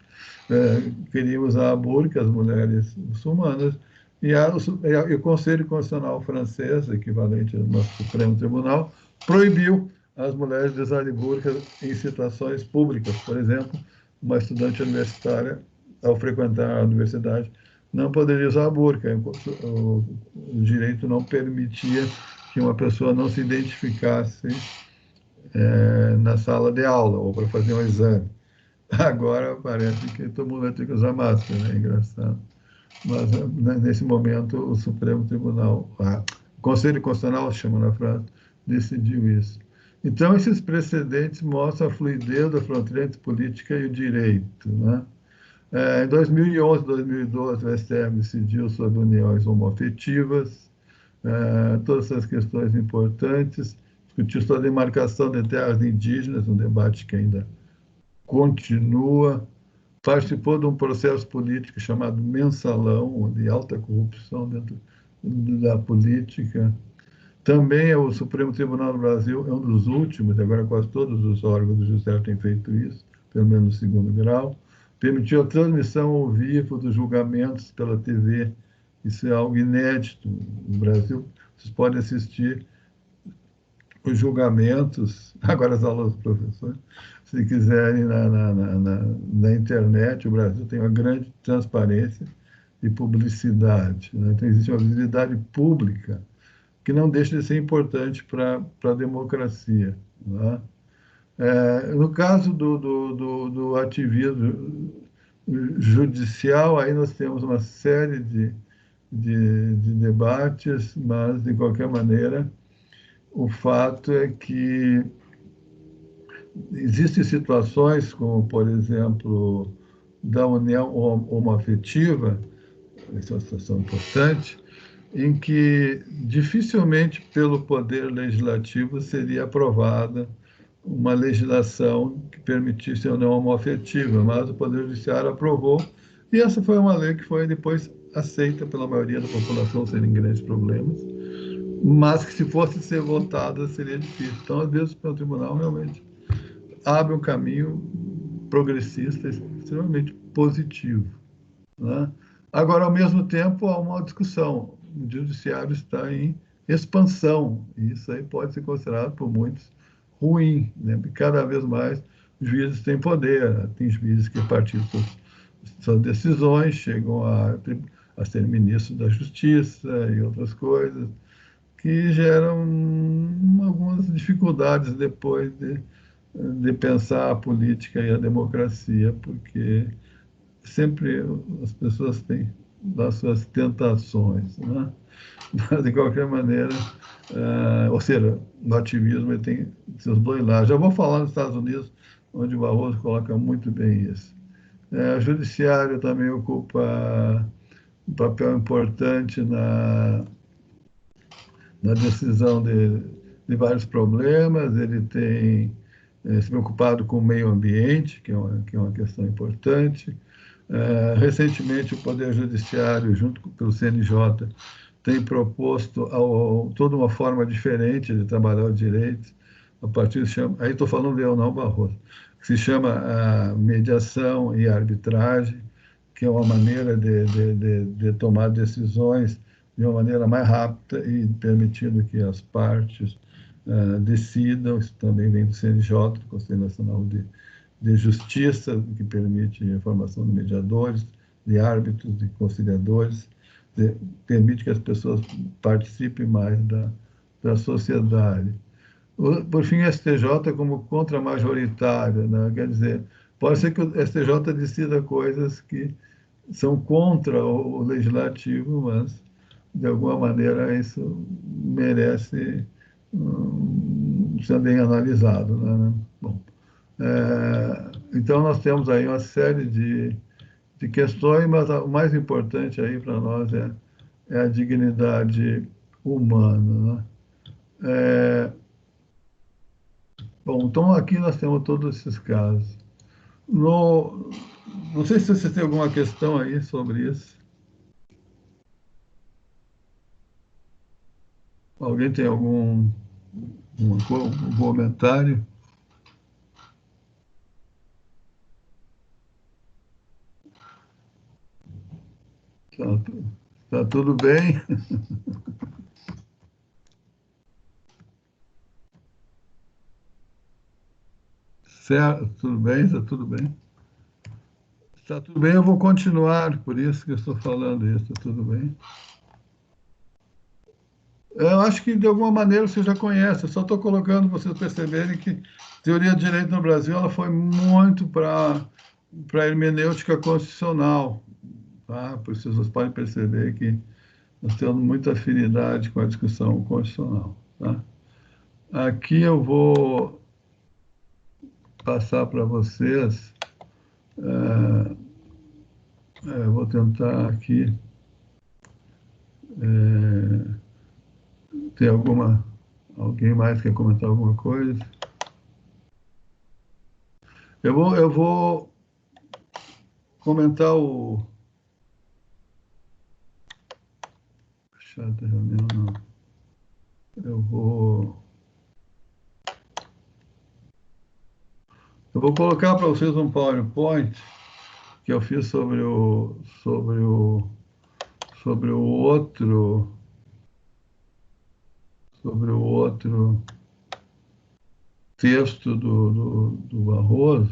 Queriam usar a burca, as mulheres muçulmanas, e o Conselho Constitucional francês, equivalente ao nosso Supremo Tribunal, proibiu as mulheres de usarem burca em situações públicas. Por exemplo, uma estudante universitária, ao frequentar a universidade, não poderia usar a burca. O direito não permitia que uma pessoa não se identificasse na sala de aula ou para fazer um exame. Agora parece que todo mundo vai ter que usar máscara, né? Engraçado. Mas, nesse momento, o Supremo Tribunal, o Conselho Constitucional, chama na França, decidiu isso. Então, esses precedentes mostram a fluidez da fronteira entre política e o direito, né? Em 2011, 2012, o STF decidiu sobre uniões homoafetivas, todas essas questões importantes, discutiu sobre a demarcação de terras indígenas, um debate que ainda continua, participou de um processo político chamado Mensalão, de alta corrupção dentro da política. Também o Supremo Tribunal do Brasil é um dos últimos, agora quase todos os órgãos do Judiciário têm feito isso, pelo menos no segundo grau. Permitiu a transmissão ao vivo dos julgamentos pela TV. Isso é algo inédito no Brasil. Vocês podem assistir os julgamentos, agora as aulas dos professores, se quiserem, na internet. O Brasil tem uma grande transparência e publicidade, né? Então, existe uma visibilidade pública que não deixa de ser importante para a democracia, né? No caso do ativismo judicial, aí nós temos uma série de debates, mas, de qualquer maneira, o fato é que existem situações, como, por exemplo, da união homoafetiva, essa é uma situação importante, em que dificilmente pelo poder legislativo seria aprovada uma legislação que permitisse a união homoafetiva, mas o Poder Judiciário aprovou, e essa foi uma lei que foi depois aceita pela maioria da população sem grandes problemas, mas que se fosse ser votada seria difícil. Então, às vezes, o tribunal realmente abre um caminho progressista extremamente positivo, né? Agora, ao mesmo tempo, há uma discussão. O judiciário está em expansão, e isso aí pode ser considerado por muitos ruim, né? Porque cada vez mais os juízes têm poder, tem juízes que, a partir de suas decisões, chegam a ser ministros da Justiça e outras coisas, que geram algumas dificuldades depois de pensar a política e a democracia, porque sempre as pessoas têm das suas tentações, né? Mas, de qualquer maneira, ou seja, no ativismo ele tem seus dois lados. Já vou falar nos Estados Unidos, onde o Barroso coloca muito bem isso. O judiciário também ocupa um papel importante na decisão de vários problemas, ele tem se preocupado com o meio ambiente, que é uma questão importante. Recentemente, o Poder Judiciário, junto com o CNJ, tem proposto toda uma forma diferente de trabalhar o direito, a partir aí estou falando de Leonel Barroso, que se chama mediação e arbitragem, que é uma maneira de tomar decisões de uma maneira mais rápida e permitindo que as partes decidam. Isso também vem do CNJ, do Conselho Nacional de Justiça, que permite a formação de mediadores, de árbitros, de conciliadores, permite que as pessoas participem mais da sociedade. Por fim, o STJ como contramajoritário, né? Quer dizer, pode ser que o STJ decida coisas que são contra o legislativo, mas, de alguma maneira, isso merece ser bem analisado, né? Bom, então, nós temos aí uma série de questões, mas o mais importante aí para nós é a dignidade humana, né? Bom, então aqui nós temos todos esses casos. Não sei se você tem alguma questão aí sobre isso. Alguém tem um comentário? Tá, tá tudo bem? Certo, tudo bem? Está tudo bem? Está tudo bem, eu vou continuar, por isso que eu estou falando isso, está tudo bem? Eu acho que, de alguma maneira, você já conhece, eu só estou colocando para vocês perceberem que a teoria de direito no Brasil ela foi muito para a hermenêutica constitucional, tá? Por isso vocês podem perceber que nós temos muita afinidade com a discussão constitucional, tá? Aqui eu vou passar para vocês, vou tentar aqui, tem alguém mais quer comentar alguma coisa? Eu vou comentar o chat da reunião, não. Eu vou colocar para vocês um PowerPoint que eu fiz sobre o outro texto do Barroso.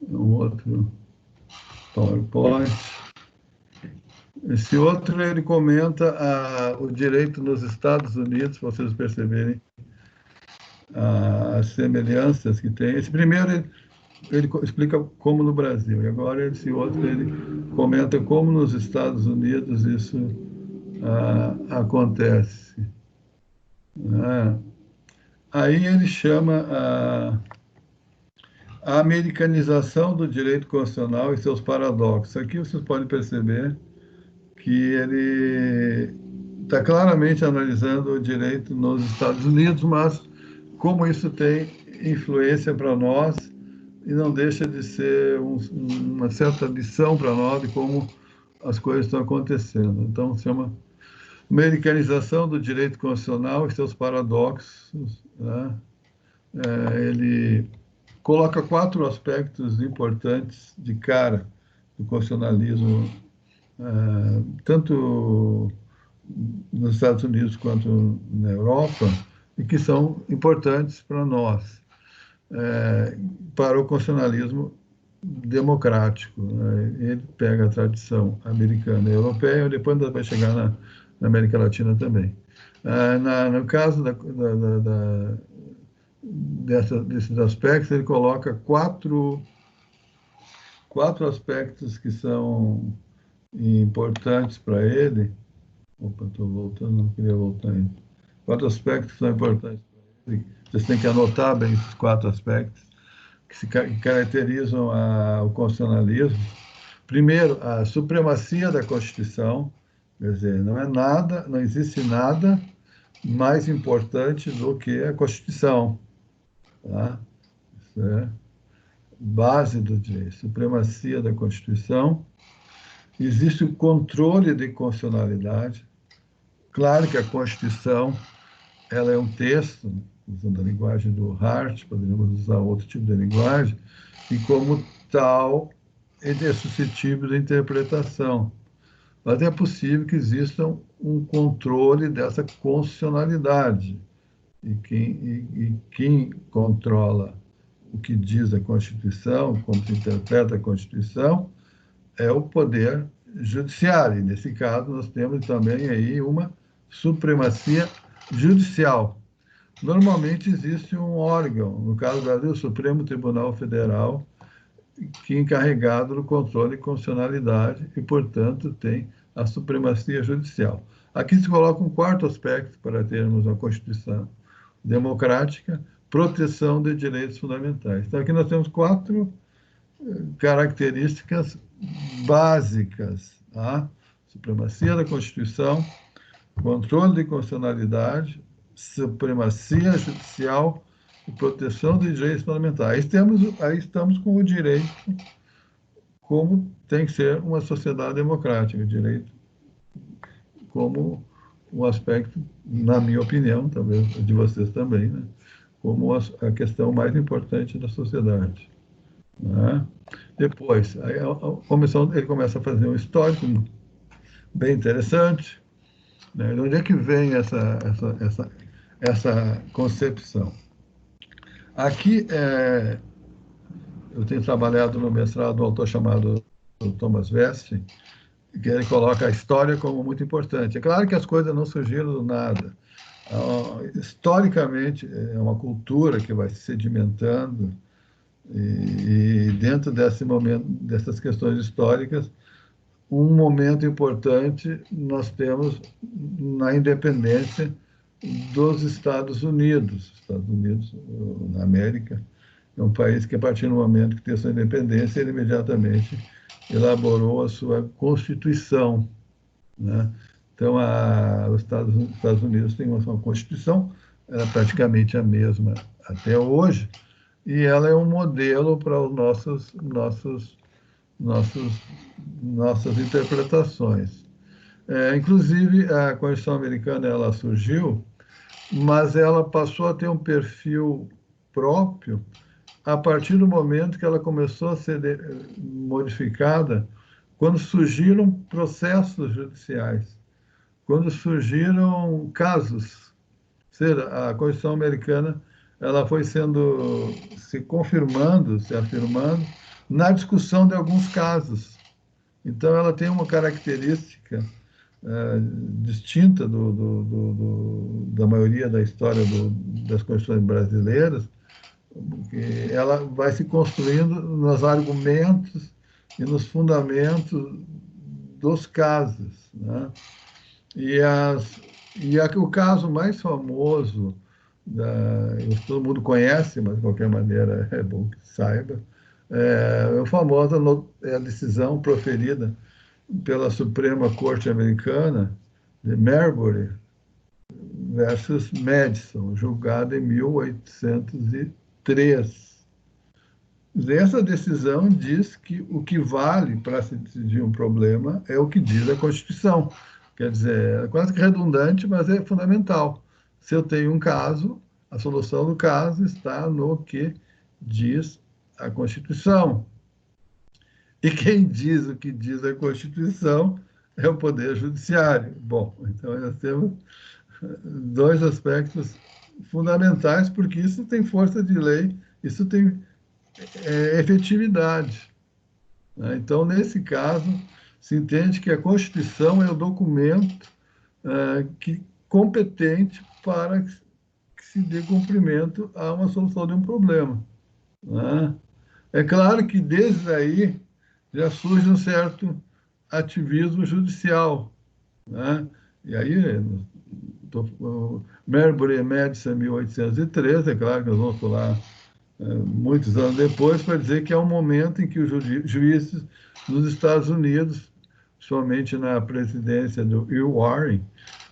Um outro PowerPoint. Esse outro, ele comenta o direito nos Estados Unidos, para vocês perceberem as semelhanças que tem. Esse primeiro, ele explica como no Brasil, e agora esse outro, ele comenta como nos Estados Unidos isso acontece. Aí ele chama a americanização do direito constitucional e seus paradoxos. Aqui vocês podem perceber que ele está claramente analisando o direito nos Estados Unidos, mas como isso tem influência para nós e não deixa de ser uma certa lição para nós de como as coisas estão acontecendo. Então, se chama americanização do direito constitucional e seus paradoxos, né? Ele coloca 4 aspectos importantes de cara do constitucionalismo, tanto nos Estados Unidos quanto na Europa, e que são importantes para nós, para o constitucionalismo democrático, né? Ele pega a tradição americana e europeia, depois vai chegar na América Latina também. No caso desses aspectos, ele coloca quatro aspectos que são importantes para ele. Opa, estou voltando, não queria voltar ainda. Quatro aspectos que são importantes para ele. Vocês têm que anotar bem esses quatro aspectos que caracterizam o constitucionalismo. Primeiro, a supremacia da Constituição, quer dizer, não existe nada mais importante do que a Constituição, tá? Isso é base do direito, supremacia da Constituição. Existe o controle de constitucionalidade. Claro que a Constituição ela é um texto, usando a linguagem do Hart, poderíamos usar outro tipo de linguagem, e como tal, ele é suscetível de interpretação. Mas é possível que exista um controle dessa constitucionalidade. E quem controla o que diz a Constituição, como se interpreta a Constituição, é o poder judiciário. E, nesse caso, nós temos também aí uma supremacia judicial. Normalmente existe um órgão, no caso do Brasil, o Supremo Tribunal Federal, que é encarregado do controle de constitucionalidade e, portanto, tem a supremacia judicial. Aqui se coloca um quarto aspecto para termos uma Constituição democrática, proteção de direitos fundamentais. Então, aqui nós temos quatro características básicas, tá? Supremacia da Constituição, controle de constitucionalidade, supremacia judicial e proteção de direitos fundamentais. Aí estamos com o direito como tem que ser uma sociedade democrática, o direito como um aspecto, na minha opinião, talvez de vocês também, né? Como a questão mais importante da sociedade. Né? Depois, ele começa a fazer um histórico bem interessante. Né? De onde é que vem essa concepção? Aqui, eu tenho trabalhado no mestrado de um autor chamado Thomas West, que ele coloca a história como muito importante. É claro que as coisas não surgiram do nada. Historicamente, é uma cultura que vai se sedimentando, e dentro desse momento, dessas questões históricas, um momento importante nós temos na independência dos Estados Unidos. Estados Unidos, na América, é um país que, a partir do momento que tem sua independência, ele imediatamente elaborou a sua Constituição. Né? Então, os Estados Unidos têm uma Constituição, ela é praticamente a mesma até hoje, e ela é um modelo para os nossas interpretações. Inclusive, a Constituição americana ela surgiu, mas ela passou a ter um perfil próprio a partir do momento que ela começou a ser modificada, quando surgiram processos judiciais, quando surgiram casos. Ou seja, a Constituição americana ela foi se confirmando, se afirmando na discussão de alguns casos. Então, ela tem uma característica distinta da maioria da história das Constituições brasileiras, que ela vai se construindo nos argumentos e nos fundamentos dos casos. Né? O caso mais famoso, todo mundo conhece, mas de qualquer maneira é bom que saiba, é a famosa a decisão proferida pela Suprema Corte Americana de Marbury versus Madison, julgada em 1803. Essa decisão diz que o que vale para se decidir um problema é o que diz a Constituição. Quer dizer, é quase que redundante, mas é fundamental. Se eu tenho um caso, a solução do caso está no que diz a Constituição. E quem diz o que diz a Constituição é o Poder Judiciário. Bom, então nós temos dois aspectos fundamentais, porque isso tem força de lei, isso tem efetividade. Né? Então, nesse caso, se entende que a Constituição é o documento competente para que se dê cumprimento a uma solução de um problema, né? É claro que desde aí já surge um certo ativismo judicial, né? E aí, Marbury Madison, 1813, é claro que nós vamos falar muitos anos depois, para dizer que é um momento em que os juízes nos Estados Unidos, somente na presidência do Will Warren,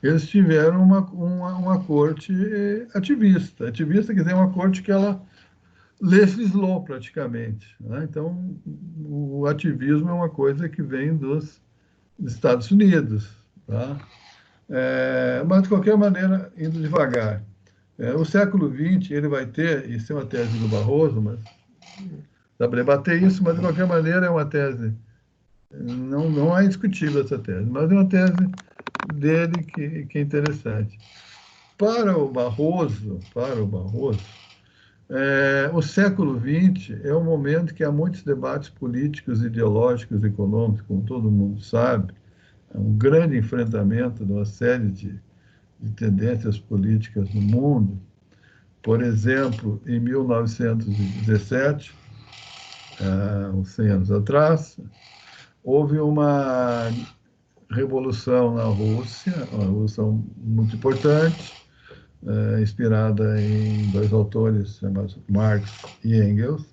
eles tiveram uma corte ativista. Ativista quer dizer uma corte que ela legislou praticamente, né? Então, o ativismo é uma coisa que vem dos Estados Unidos, tá? Mas, de qualquer maneira, indo devagar. O século XX, ele vai ter, isso é uma tese do Barroso, mas dá para debater isso, mas, de qualquer maneira, é uma tese, não é discutível essa tese, mas é uma tese dele que é interessante. Para o Barroso, o século XX é um momento que há muitos debates políticos, ideológicos, econômicos, como todo mundo sabe, é um grande enfrentamento de uma série de tendências políticas no mundo. Por exemplo, em 1917, uns 100 anos atrás, houve uma revolução na Rússia, uma revolução muito importante, inspirada em dois autores chamados Marx e Engels.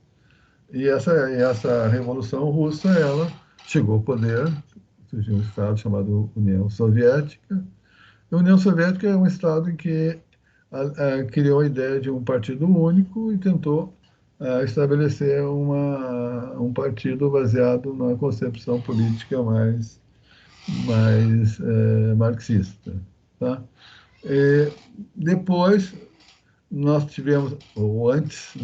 E essa revolução russa, ela chegou ao poder, surgiu um estado chamado União Soviética. A União Soviética é um estado em que criou a ideia de um partido único e tentou estabelecer um partido baseado na concepção política mais marxista, tá? E depois nós tivemos, ou antes,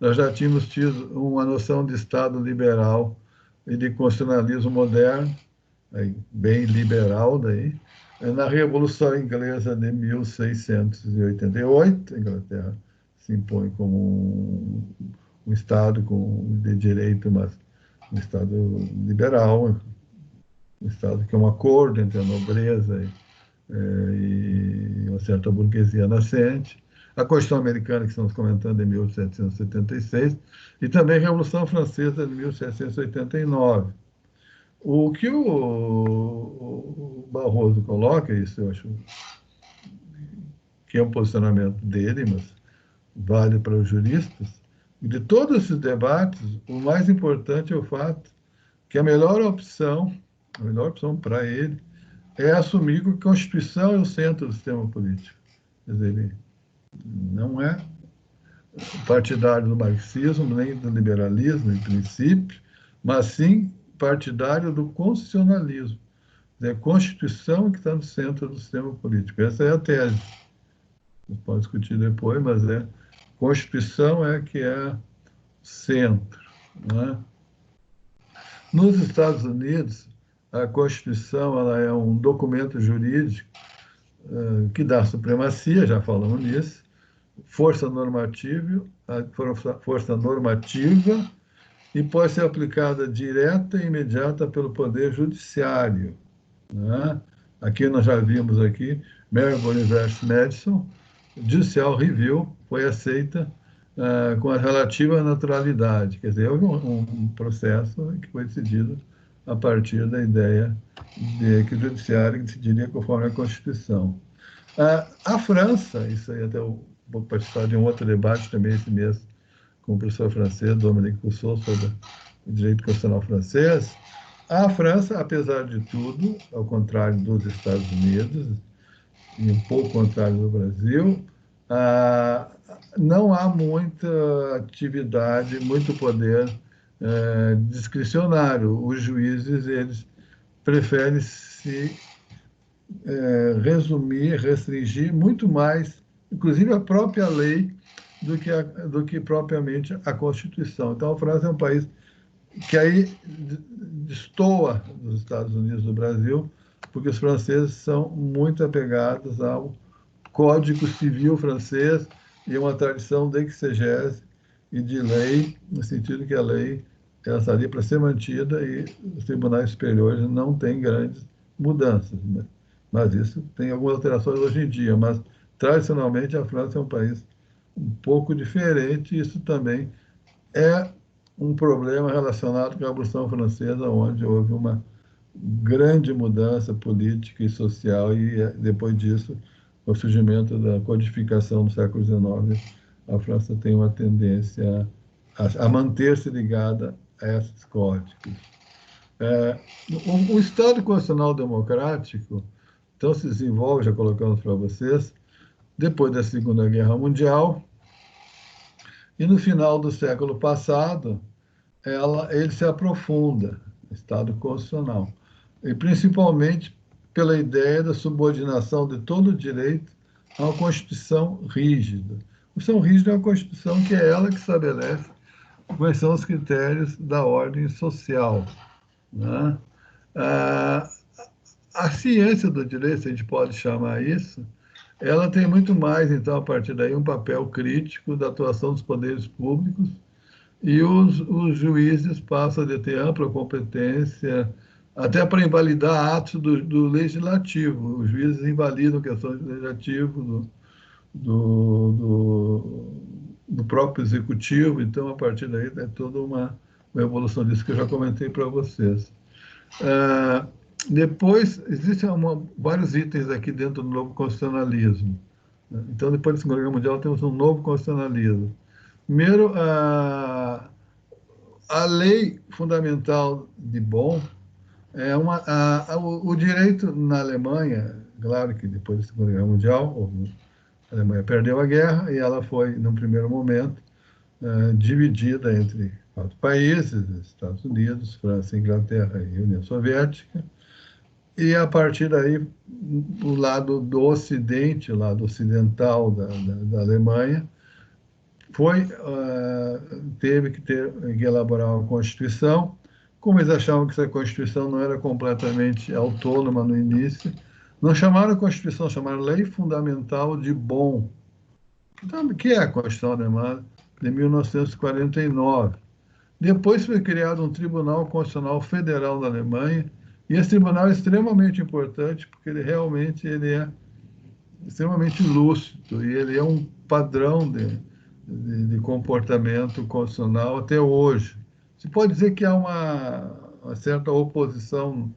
nós já tínhamos tido uma noção de Estado liberal e de constitucionalismo moderno, aí, bem liberal daí, na Revolução Inglesa de 1688, a Inglaterra se impõe como um Estado de direito, mas um Estado liberal, um Estado que é um acordo entre a nobreza e uma certa burguesia nascente. A Constituição Americana, que estamos comentando, em 1776, e também a Revolução Francesa de 1789. O que o Barroso coloca, isso eu acho que é um posicionamento dele, mas vale para os juristas, de todos esses debates, o mais importante é o fato que a melhor opção para ele, é assumir que a Constituição é o centro do sistema político. Quer dizer, ele não é partidário do marxismo, nem do liberalismo, em princípio, mas sim partidário do constitucionalismo. É a Constituição que está no centro do sistema político. Essa é a tese. Você pode discutir depois, mas Constituição é que é centro, né? Nos Estados Unidos, a Constituição ela é um documento jurídico que dá supremacia, já falamos nisso, força normativa e pode ser aplicada direta e imediata pelo Poder Judiciário, né? Aqui nós já vimos aqui, Marbury versus Madison, Judicial Review foi aceita com a relativa naturalidade, quer dizer, houve um processo que foi decidido a partir da ideia de que o judiciário decidiria conforme a Constituição. A França, isso aí até eu vou participar de um outro debate também esse mês com o professor francês, Dominique Rousseau, sobre o direito constitucional francês. A França, apesar de tudo, ao contrário dos Estados Unidos e um pouco contrário do Brasil, não há muita atividade, muito poder discricionário. Os juízes, eles preferem se resumir, restringir muito mais, inclusive a própria lei, do que propriamente a Constituição. Então, a França é um país que aí destoa dos Estados Unidos do Brasil, porque os franceses são muito apegados ao Código Civil francês e uma tradição de exegese e de lei, no sentido que a lei ela está ali para ser mantida e os tribunais superiores não têm grandes mudanças, né? Mas isso tem algumas alterações hoje em dia, mas tradicionalmente a França é um país um pouco diferente, e isso também é um problema relacionado com a Revolução Francesa, onde houve uma grande mudança política e social, e depois disso, o surgimento da codificação do século XIX, a França tem uma tendência a manter-se ligada a esses códigos. É, o Estado Constitucional Democrático, então, se desenvolve, já colocamos para vocês, depois da Segunda Guerra Mundial, e no final do século passado, ele se aprofunda, o Estado Constitucional, e principalmente pela ideia da subordinação de todo o direito a uma Constituição rígida. A Constituição rígida é uma Constituição que é ela que estabelece quais são os critérios da ordem social, né? Ah, a ciência do direito, se a gente pode chamar isso, ela tem muito mais, então, a partir daí, um papel crítico da atuação dos poderes públicos, e os juízes passam a ter ampla competência até para invalidar atos do legislativo. Os juízes invalidam questões do legislativo, do, do, do próprio executivo, então, a partir daí, é toda uma evolução disso que eu já comentei para vocês. Ah, depois, existem vários itens aqui dentro do novo constitucionalismo. Então, depois da Segunda Guerra Mundial, temos um novo constitucionalismo. Primeiro, a lei fundamental de Bonn é o direito na Alemanha, claro que depois da Segunda Guerra Mundial, a Alemanha perdeu a guerra e ela foi, num primeiro momento, dividida entre 4 países: Estados Unidos, França, Inglaterra e União Soviética. E, a partir daí, o lado do Ocidente, o lado ocidental da Alemanha, teve que elaborar uma Constituição. Como eles achavam que essa Constituição não era completamente autônoma no início, não chamaram Constituição, chamaram Lei Fundamental de Bonn, que é a Constituição alemã de 1949. Depois foi criado um Tribunal Constitucional Federal da Alemanha, e esse tribunal é extremamente importante porque ele é extremamente lúcido, e ele é um padrão de comportamento constitucional até hoje. Se pode dizer que há uma certa oposição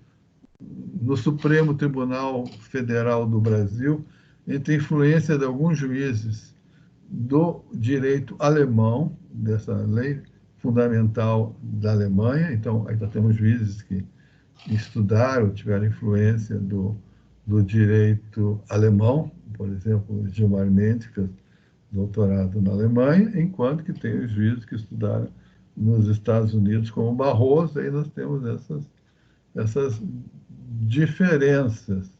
no Supremo Tribunal Federal do Brasil entre a influência de alguns juízes do direito alemão, dessa lei fundamental da Alemanha. Então, ainda temos juízes que estudaram, tiveram influência do direito alemão, por exemplo, Gilmar Mendes, que fez doutorado na Alemanha, enquanto que tem os juízes que estudaram nos Estados Unidos, como Barroso. Aí nós temos essas diferenças.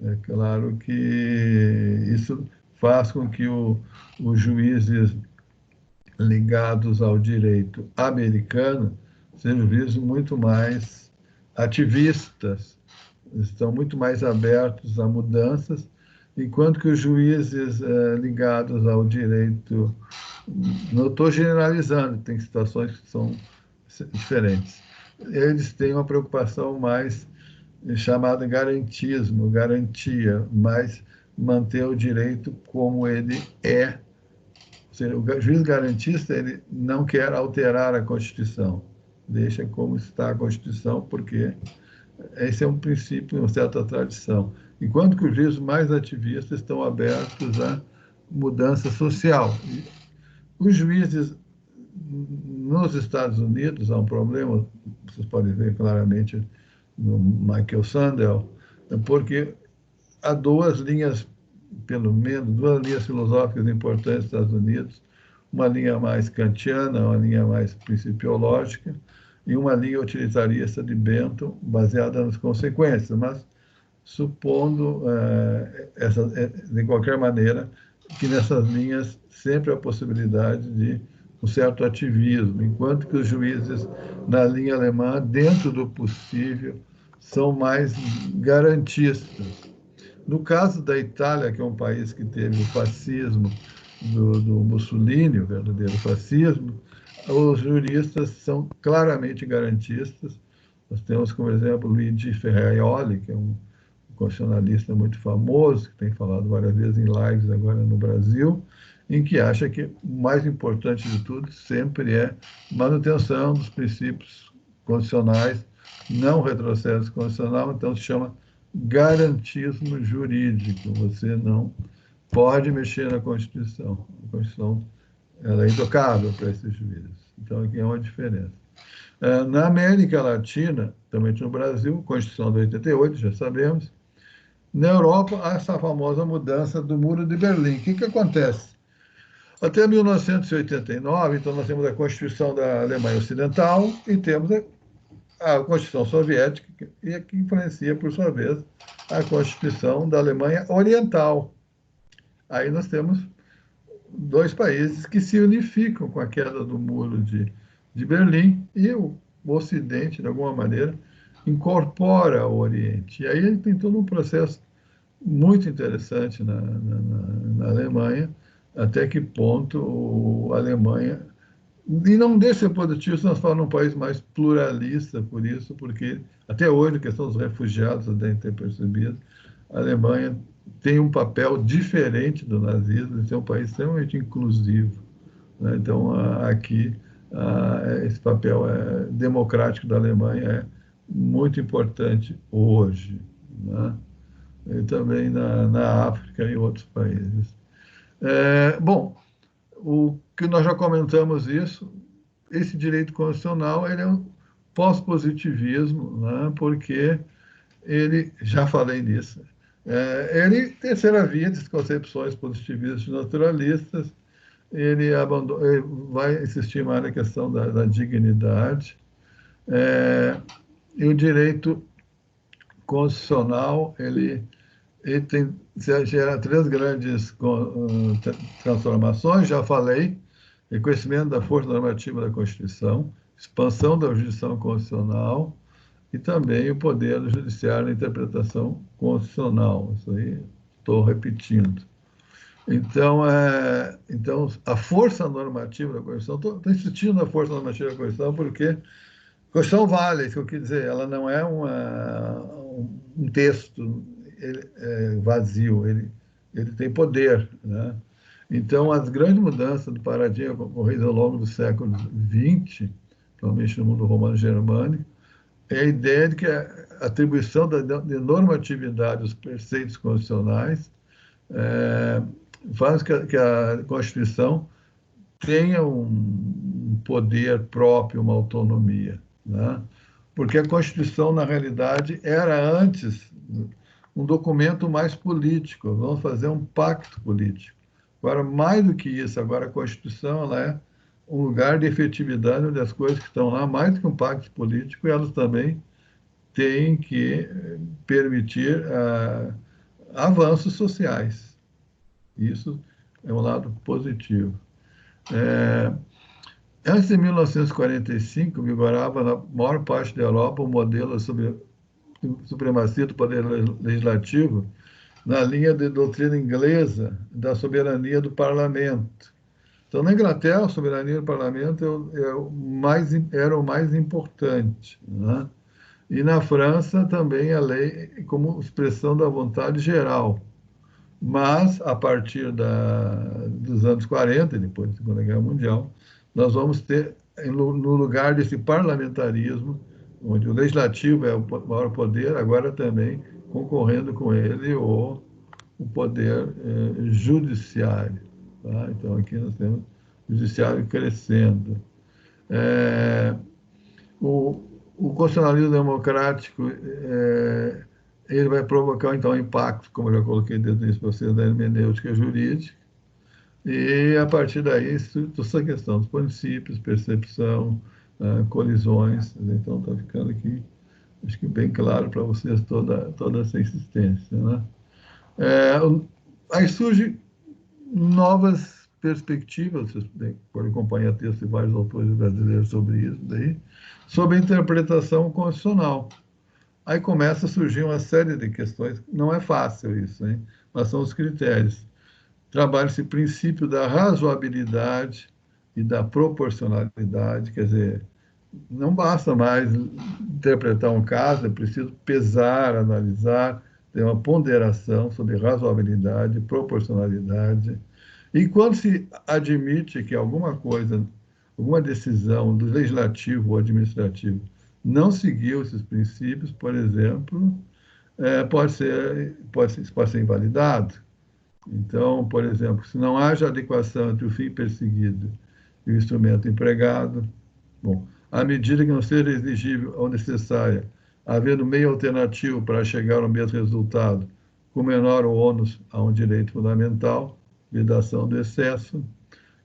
É claro que isso faz com que os juízes ligados ao direito americano sejam juízes muito mais ativistas, estão muito mais abertos a mudanças, enquanto que os juízes ligados ao direito, não estou generalizando, tem situações que são diferentes, eles têm uma preocupação mais chamada garantismo, garantia, mais manter o direito como ele é. Ou seja, o juiz garantista, ele não quer alterar a Constituição, deixa como está a Constituição, porque esse é um princípio, uma certa tradição. Enquanto que os juízes mais ativistas estão abertos à mudança social. E os juízes nos Estados Unidos, há um problema, vocês podem ver claramente no Michael Sandel, porque há duas linhas, pelo menos, duas linhas filosóficas importantes nos Estados Unidos: uma linha mais kantiana, uma linha mais principiológica, e uma linha utilitarista de Bentham, baseada nas consequências, mas supondo, de qualquer maneira, que nessas linhas sempre há a possibilidade de um certo ativismo, enquanto que os juízes na linha alemã, dentro do possível, são mais garantistas. No caso da Itália, que é um país que teve o fascismo do Mussolini, o verdadeiro fascismo, os juristas são claramente garantistas. Nós temos, como exemplo, Luigi Ferraioli, que é um constitucionalista muito famoso, que tem falado várias vezes em lives agora no Brasil, em que acha que o mais importante de tudo sempre é manutenção dos princípios constitucionais, não retrocesso constitucional, então se chama garantismo jurídico. Você não pode mexer na Constituição. A Constituição ela é intocável para esses juízes. Então, aqui é uma diferença. Na América Latina, também no Brasil, Constituição de 88, já sabemos. Na Europa, há essa famosa mudança do Muro de Berlim. O que, que acontece? Até 1989, então, nós temos a Constituição da Alemanha Ocidental e temos a Constituição Soviética, que influencia, por sua vez, a Constituição da Alemanha Oriental. Aí nós temos dois países que se unificam com a queda do Muro de Berlim e o Ocidente, de alguma maneira, incorpora o Oriente. E aí tem todo um processo muito interessante na Alemanha, até que ponto a Alemanha... E não deixa de ser positivo se nós falamos num país mais pluralista, por isso, porque até hoje, a questão dos refugiados, vocês devem ter percebido, a Alemanha tem um papel diferente do nazismo, de ser um país extremamente inclusivo, né? Então, aqui, esse papel democrático da Alemanha é muito importante hoje, né? E também na África e outros países. Bom, o que nós já comentamos isso, esse direito constitucional ele é um pós-positivismo, né? Porque ele, já falei nisso, ele, terceira via de concepções positivistas e naturalistas, ele vai insistir mais na questão da dignidade, e o direito constitucional, ele gera três grandes transformações, já falei: reconhecimento da força normativa da Constituição, expansão da jurisdição constitucional e também o poder do judiciário na interpretação constitucional. Isso aí estou repetindo. Então, a força normativa da Constituição, estou insistindo na força normativa da Constituição porque a Constituição vale, isso que eu quis dizer, ela não é um texto vazio, ele tem poder, né? Então, as grandes mudanças do paradigma ocorridas ao longo do século XX, principalmente no mundo romano-germânico, é a ideia de que a atribuição de normatividade aos preceitos constitucionais faz que a Constituição tenha um poder próprio, uma autonomia, né? Porque a Constituição, na realidade, era antes um documento mais político. Vamos fazer um pacto político. Agora, mais do que isso, agora a Constituição ela é um lugar de efetividade onde as coisas que estão lá, mais do que um pacto político, elas também têm que permitir avanços sociais. Isso é um lado positivo. Antes de 1945, vigorava na maior parte da Europa o modelo sobre supremacia do poder legislativo na linha de doutrina inglesa soberania do parlamento. Então, na Inglaterra, a soberania do parlamento era o mais importante, né? E na França também a lei como expressão da vontade geral. Mas, a partir dos anos 40, depois da Segunda Guerra Mundial, nós vamos ter, no lugar desse parlamentarismo, onde o legislativo é o maior poder, agora também concorrendo com ele o poder judiciário. Tá? Então, aqui nós temos o judiciário crescendo. O constitucionalismo democrático ele vai provocar, então, impacto, como eu já coloquei desde o início para vocês, da hermenêutica jurídica, e, a partir daí, toda essa questão dos princípios, percepção, colisões. Então, está ficando aqui, acho que bem claro para vocês toda essa insistência, né? Aí surgem novas perspectivas, vocês podem acompanhar textos de vários autores brasileiros sobre isso, sobre a interpretação constitucional. Aí começa a surgir uma série de questões, não é fácil isso, hein? Mas são os critérios. Trabalha-se o princípio da razoabilidade e da proporcionalidade, quer dizer, não basta mais interpretar um caso, é preciso pesar, analisar, tem uma ponderação sobre razoabilidade, proporcionalidade, e quando se admite que alguma coisa, alguma decisão do legislativo ou administrativo não seguiu esses princípios, por exemplo, pode ser invalidado. Então, por exemplo, se não haja adequação entre o fim perseguido e o instrumento empregado, bom, à medida que não seja exigível ou necessária, havendo meio alternativo para chegar ao mesmo resultado, com menor ônus a um direito fundamental, vedação do excesso,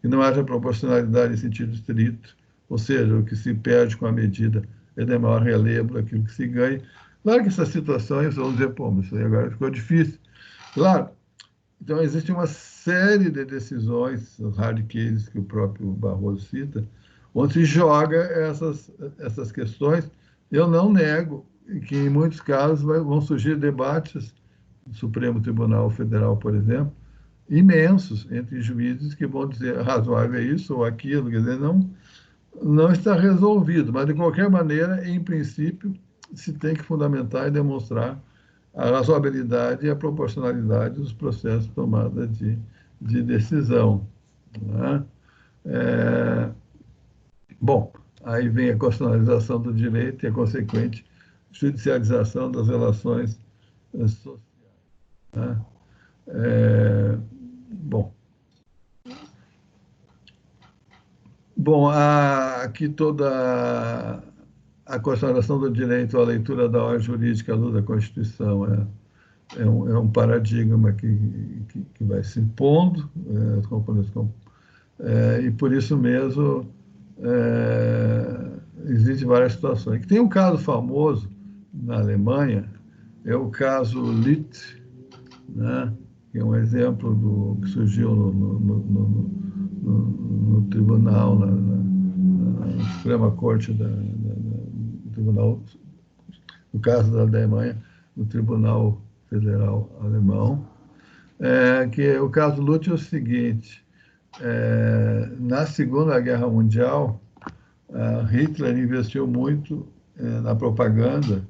que não haja proporcionalidade em sentido estrito, ou seja, o que se perde com a medida é de maior relevo daquilo que se ganha. Claro que essas situações, vamos dizer, pô, mas isso aí agora ficou difícil. Claro, então existe uma série de decisões, os hard cases que o próprio Barroso cita, onde se joga essas questões. Eu não nego que, em muitos casos, vão surgir debates no Supremo Tribunal Federal, por exemplo, imensos entre juízes que vão dizer razoável é isso ou aquilo, quer dizer, não está resolvido, mas de qualquer maneira, em princípio, se tem que fundamentar e demonstrar a razoabilidade e a proporcionalidade dos processos de tomada de decisão. Né? É, bom, aí vem a constitucionalização do direito e a consequente judicialização das relações sociais. Né? Bom, Bom, aqui toda a consideração do direito à leitura da ordem jurídica à luz da Constituição é um paradigma que vai se impondo, os componentes, e por isso mesmo existem várias situações. Tem um caso famoso na Alemanha, é o caso Litt, né? Que é um exemplo que surgiu no tribunal, na Suprema Corte do Tribunal, no caso da Alemanha, no Tribunal Federal Alemão, que o caso Lutz é o seguinte: na Segunda Guerra Mundial, Hitler investiu muito na propaganda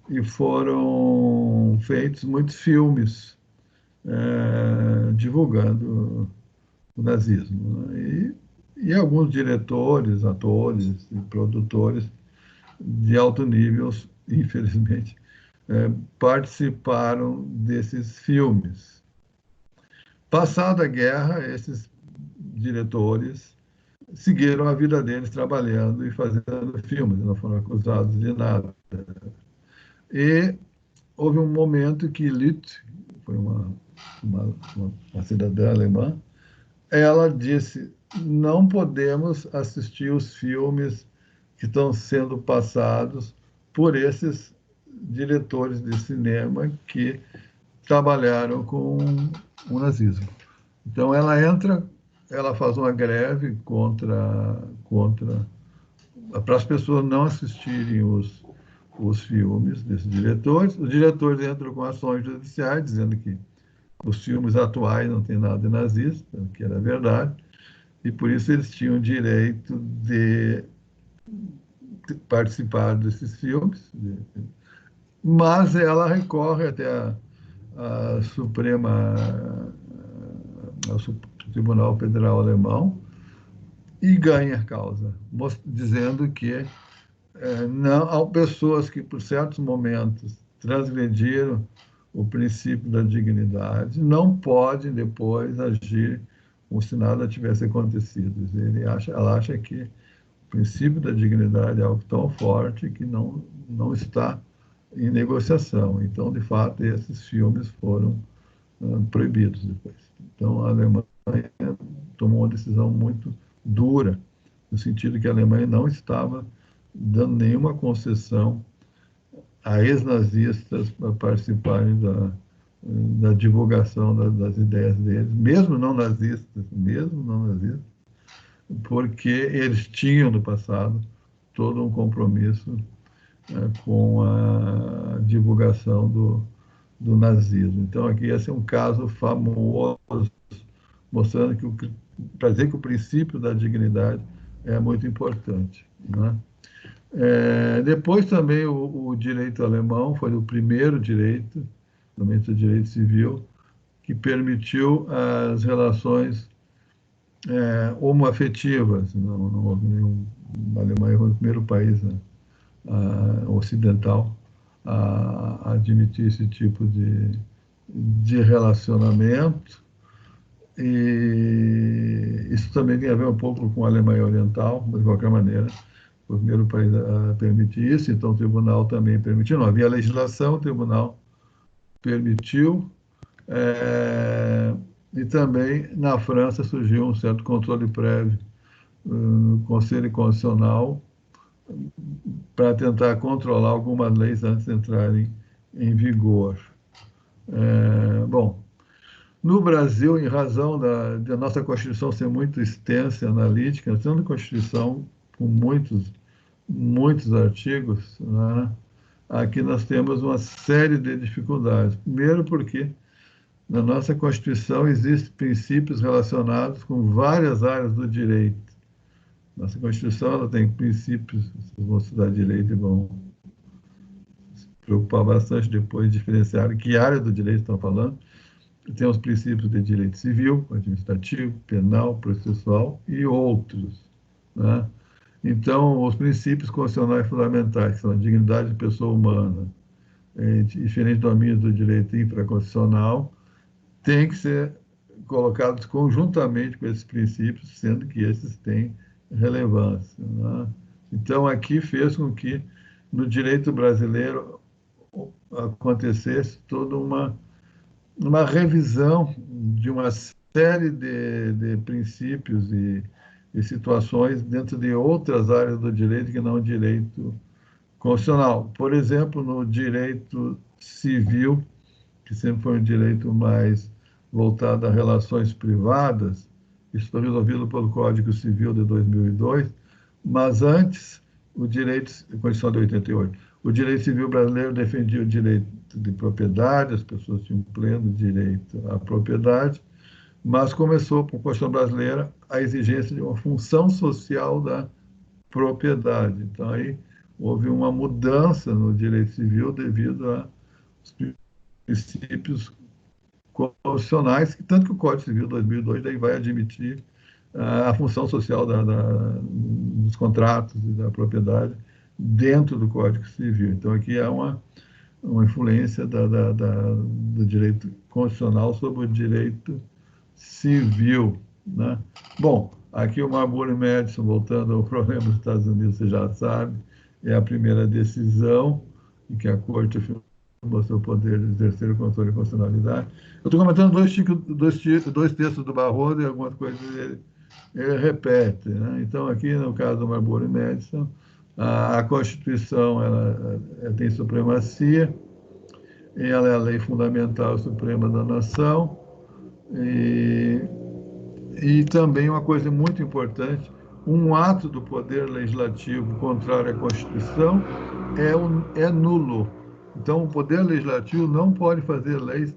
e foram feitos muitos filmes divulgando o nazismo. Né? E alguns diretores, atores e produtores de alto nível, infelizmente, participaram desses filmes. Passada a guerra, esses diretores seguiram a vida deles trabalhando e fazendo filmes, não foram acusados de nada. E houve um momento que Litt, foi uma cidadã alemã, ela disse: não podemos assistir os filmes que estão sendo passados por esses diretores de cinema que trabalharam com o nazismo. Então ela faz uma greve para as pessoas não assistirem os filmes desses diretores. Os diretores entram com ações judiciais dizendo que os filmes atuais não têm nada de nazista, que era verdade, e por isso eles tinham direito de participar desses filmes, mas ela recorre até a Suprema, ao Tribunal Federal Alemão e ganha a causa, dizendo que não, há pessoas que, por certos momentos, transgrediram o princípio da dignidade, não podem depois agir como se nada tivesse acontecido. Ela acha que o princípio da dignidade é algo tão forte que não está em negociação. Então, de fato, esses filmes foram proibidos depois. Então, a Alemanha tomou uma decisão muito dura, no sentido que a Alemanha não estava dando nenhuma concessão a ex-nazistas para participarem da divulgação das ideias deles, mesmo não nazistas, porque eles tinham no passado todo um compromisso com a divulgação do nazismo. Então, aqui esse é um caso famoso, mostrando para dizer que o princípio da dignidade é muito importante. Né? Depois também o direito alemão foi o primeiro direito fundamento do direito civil, que permitiu as relações homoafetivas. Não houve nenhum. A Alemanha foi o primeiro país, né, ocidental a admitir esse tipo de relacionamento. E isso também tem a ver um pouco com a Alemanha Oriental, mas de qualquer maneira, foi o primeiro país a permitir isso, então o tribunal também permitiu. Não havia legislação, o tribunal permitiu. É, e também na França surgiu um certo controle prévio no Conselho Constitucional para tentar controlar algumas leis antes de entrarem em vigor. Bom, no Brasil, em razão da nossa Constituição ser muito extensa e analítica, nós temos uma Constituição com muitos artigos, né? Aqui nós temos uma série de dificuldades. Primeiro porque na nossa Constituição existem princípios relacionados com várias áreas do direito. Nossa Constituição ela tem princípios, vocês vão estudar direito e vão se preocupar bastante depois de diferenciar que área do direito estão falando. Tem os princípios de direito civil, administrativo, penal, processual e outros, né? Então, os princípios constitucionais fundamentais, que são a dignidade de pessoa humana, diferente do domínio do direito infraconstitucional, têm que ser colocados conjuntamente com esses princípios, sendo que esses têm relevância, né? Então, aqui fez com que, no direito brasileiro, acontecesse toda uma revisão de uma série de princípios e situações dentro de outras áreas do direito que não o direito constitucional. Por exemplo, no direito civil, que sempre foi um direito mais voltado a relações privadas, isso foi resolvido pelo Código Civil de 2002, mas antes, o direito, a Constituição de 88, o direito civil brasileiro defendia o direito de propriedade, as pessoas tinham pleno direito à propriedade, mas começou, por Constituição brasileira, a exigência de uma função social da propriedade. Então, aí houve uma mudança no direito civil devido aos princípios constitucionais, tanto que o Código Civil de 2002 daí vai admitir a função social dos contratos e da propriedade dentro do Código Civil. Então, aqui há uma influência do direito constitucional sobre o direito civil, né? Bom, aqui o Marbury Madison, voltando ao problema dos Estados Unidos, você já sabe, é a primeira decisão em que a Corte afirmou seu poder de exercer o controle de constitucionalidade. Eu estou comentando dois textos do Barroso e algumas coisas ele repete, né? Então, aqui no caso do Marbury Madison, a Constituição ela tem supremacia, ela é a lei fundamental suprema da nação, e, e também uma coisa muito importante, um ato do Poder Legislativo contrário à Constituição é nulo. Então, o Poder Legislativo não pode fazer leis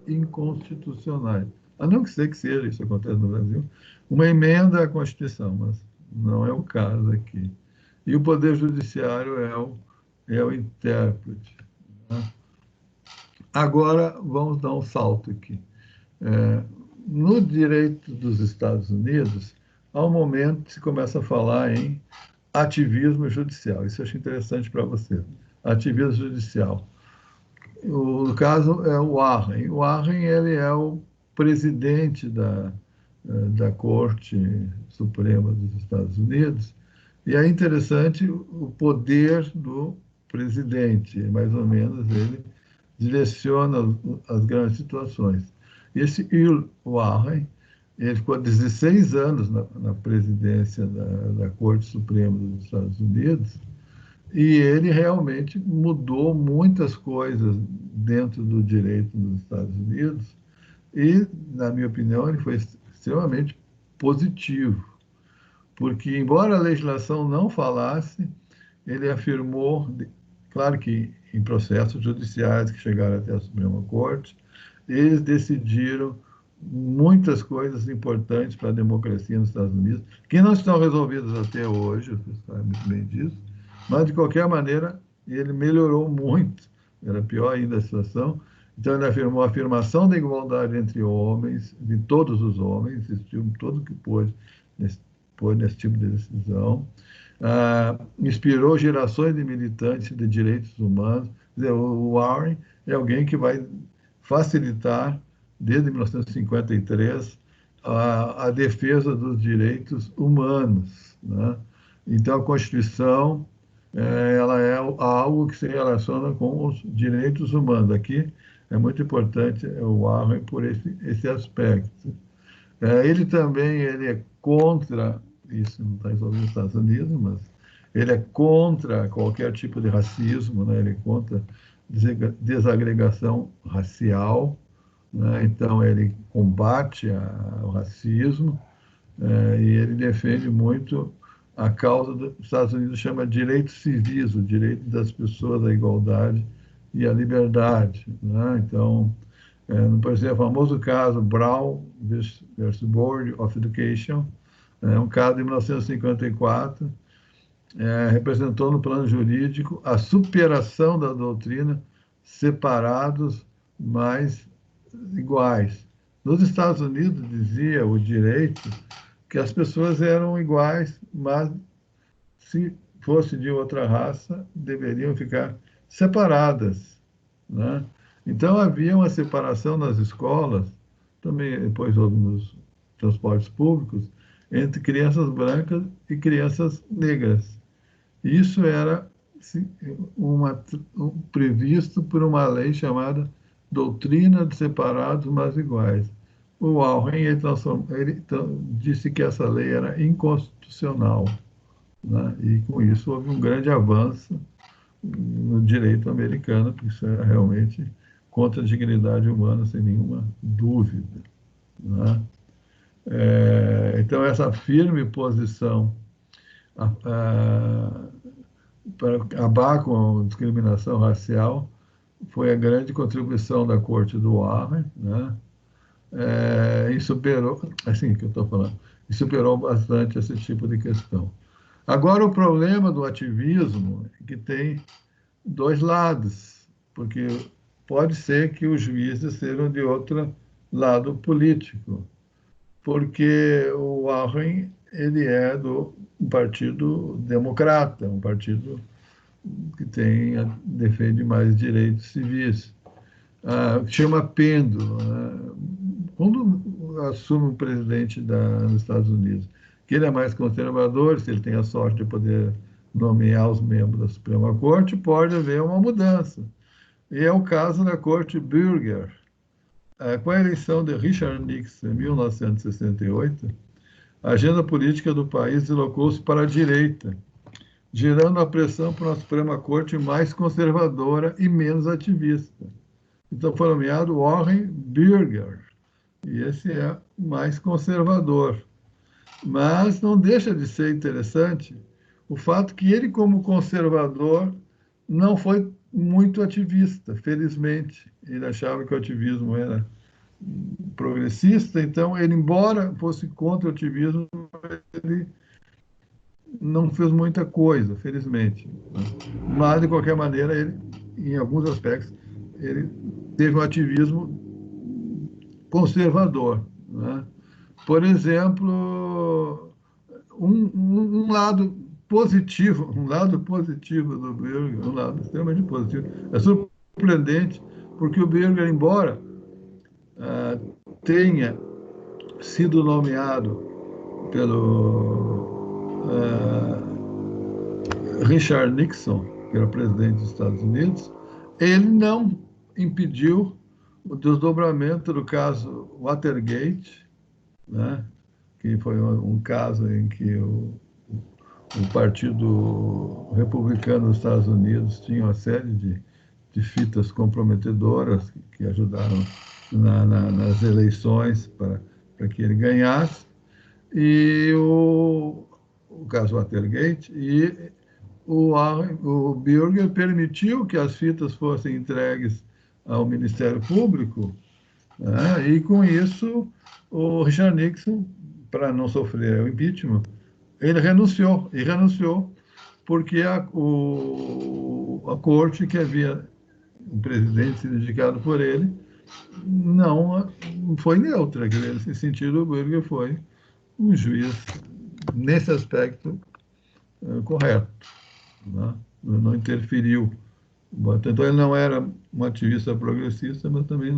inconstitucionais, a não ser que seja, isso acontece no Brasil, uma emenda à Constituição, mas não é o caso aqui. E o Poder Judiciário é o intérprete, né? Agora, vamos dar um salto aqui. No direito dos Estados Unidos, há um momento que se começa a falar em ativismo judicial. Isso eu acho interessante para você. Ativismo judicial. No caso, é o Warren. O Warren ele é o presidente da Corte Suprema dos Estados Unidos, e é interessante o poder do presidente, mais ou menos, ele direciona as grandes situações. Esse Earl Warren, ele ficou 16 anos na presidência da Corte Suprema dos Estados Unidos, e ele realmente mudou muitas coisas dentro do direito dos Estados Unidos, e, na minha opinião, ele foi extremamente positivo, porque, embora a legislação não falasse, ele afirmou, claro que em processos judiciais que chegaram até a Suprema Corte, eles decidiram muitas coisas importantes para a democracia nos Estados Unidos, que não estão resolvidas até hoje, você sabe muito bem disso, mas, de qualquer maneira, ele melhorou muito, era pior ainda a situação, Então, ele afirmou a afirmação da igualdade entre homens, de todos os homens, existiu todo que pôde nesse tipo de decisão. Inspirou gerações de militantes de direitos humanos. Quer dizer, o Warren é alguém que vai facilitar, desde 1953, a defesa dos direitos humanos, né? Então, a Constituição, ela é algo que se relaciona com os direitos humanos. Aqui é muito importante o Warren por esse aspecto. Ele também ele é contra, isso não está só nos Estados Unidos, mas ele é contra qualquer tipo de racismo, né? Ele é contra desagregação racial, né? Então ele combate o racismo, e ele defende muito a causa dos Estados Unidos, chama direitos civis, o direito das pessoas à igualdade e à liberdade, né? Então, por exemplo, o famoso caso Brown versus Board of Education, um caso de 1954, representou no plano jurídico a superação da doutrina separados, mas iguais. Nos Estados Unidos, dizia o direito que as pessoas eram iguais, mas se fosse de outra raça, deveriam ficar separadas, né? Então, havia uma separação nas escolas, também depois houve nos transportes públicos, entre crianças brancas e crianças negras. Isso era previsto por uma lei chamada Doutrina de Separados mas Iguais. O Warren ele disse que essa lei era inconstitucional, né? E com isso houve um grande avanço no direito americano, porque isso era realmente contra a dignidade humana, sem nenhuma dúvida, né? Então, essa firme posição para acabar com a discriminação racial foi a grande contribuição da Corte do Warren, né? E superou, assim que eu estou falando, e superou bastante esse tipo de questão. Agora, o problema do ativismo é que tem dois lados, porque pode ser que os juízes sejam de outro lado político, porque o Warren ele é do Partido Democrata, um partido que defende mais direitos civis. Chama pêndulo, né? Quando assume o presidente nos Estados Unidos, que ele é mais conservador, se ele tem a sorte de poder nomear os membros da Suprema Corte, pode haver uma mudança. E é o caso da Corte Burger. Com a eleição de Richard Nixon em 1968, a agenda política do país deslocou-se para a direita, gerando a pressão por uma Suprema Corte mais conservadora e menos ativista. Então foi nomeado Warren Burger, e esse é mais conservador. Mas não deixa de ser interessante o fato que ele, como conservador, não foi muito ativista, felizmente. Ele achava que o ativismo era progressista, então ele, embora fosse contra o ativismo, ele não fez muita coisa, felizmente. Mas, de qualquer maneira, ele, em alguns aspectos, ele teve um ativismo conservador, né? Por exemplo, um lado positivo do Berger, um lado extremamente positivo, é surpreendente, porque o Berger, embora tenha sido nomeado pelo Richard Nixon, que era presidente dos Estados Unidos, ele não impediu o desdobramento do caso Watergate, né? Que foi um caso em que o Partido Republicano dos Estados Unidos tinha uma série de fitas comprometedoras que ajudaram nas eleições para que ele ganhasse, e o caso Watergate, e o Burger permitiu que as fitas fossem entregues ao Ministério Público, né? E com isso o Richard Nixon, para não sofrer o impeachment, ele renunciou porque a corte que havia um presidente indicado por ele, não foi neutra. Nesse sentido, o Burger foi um juiz, nesse aspecto, correto, né? Não interferiu. Então, ele não era um ativista progressista, mas também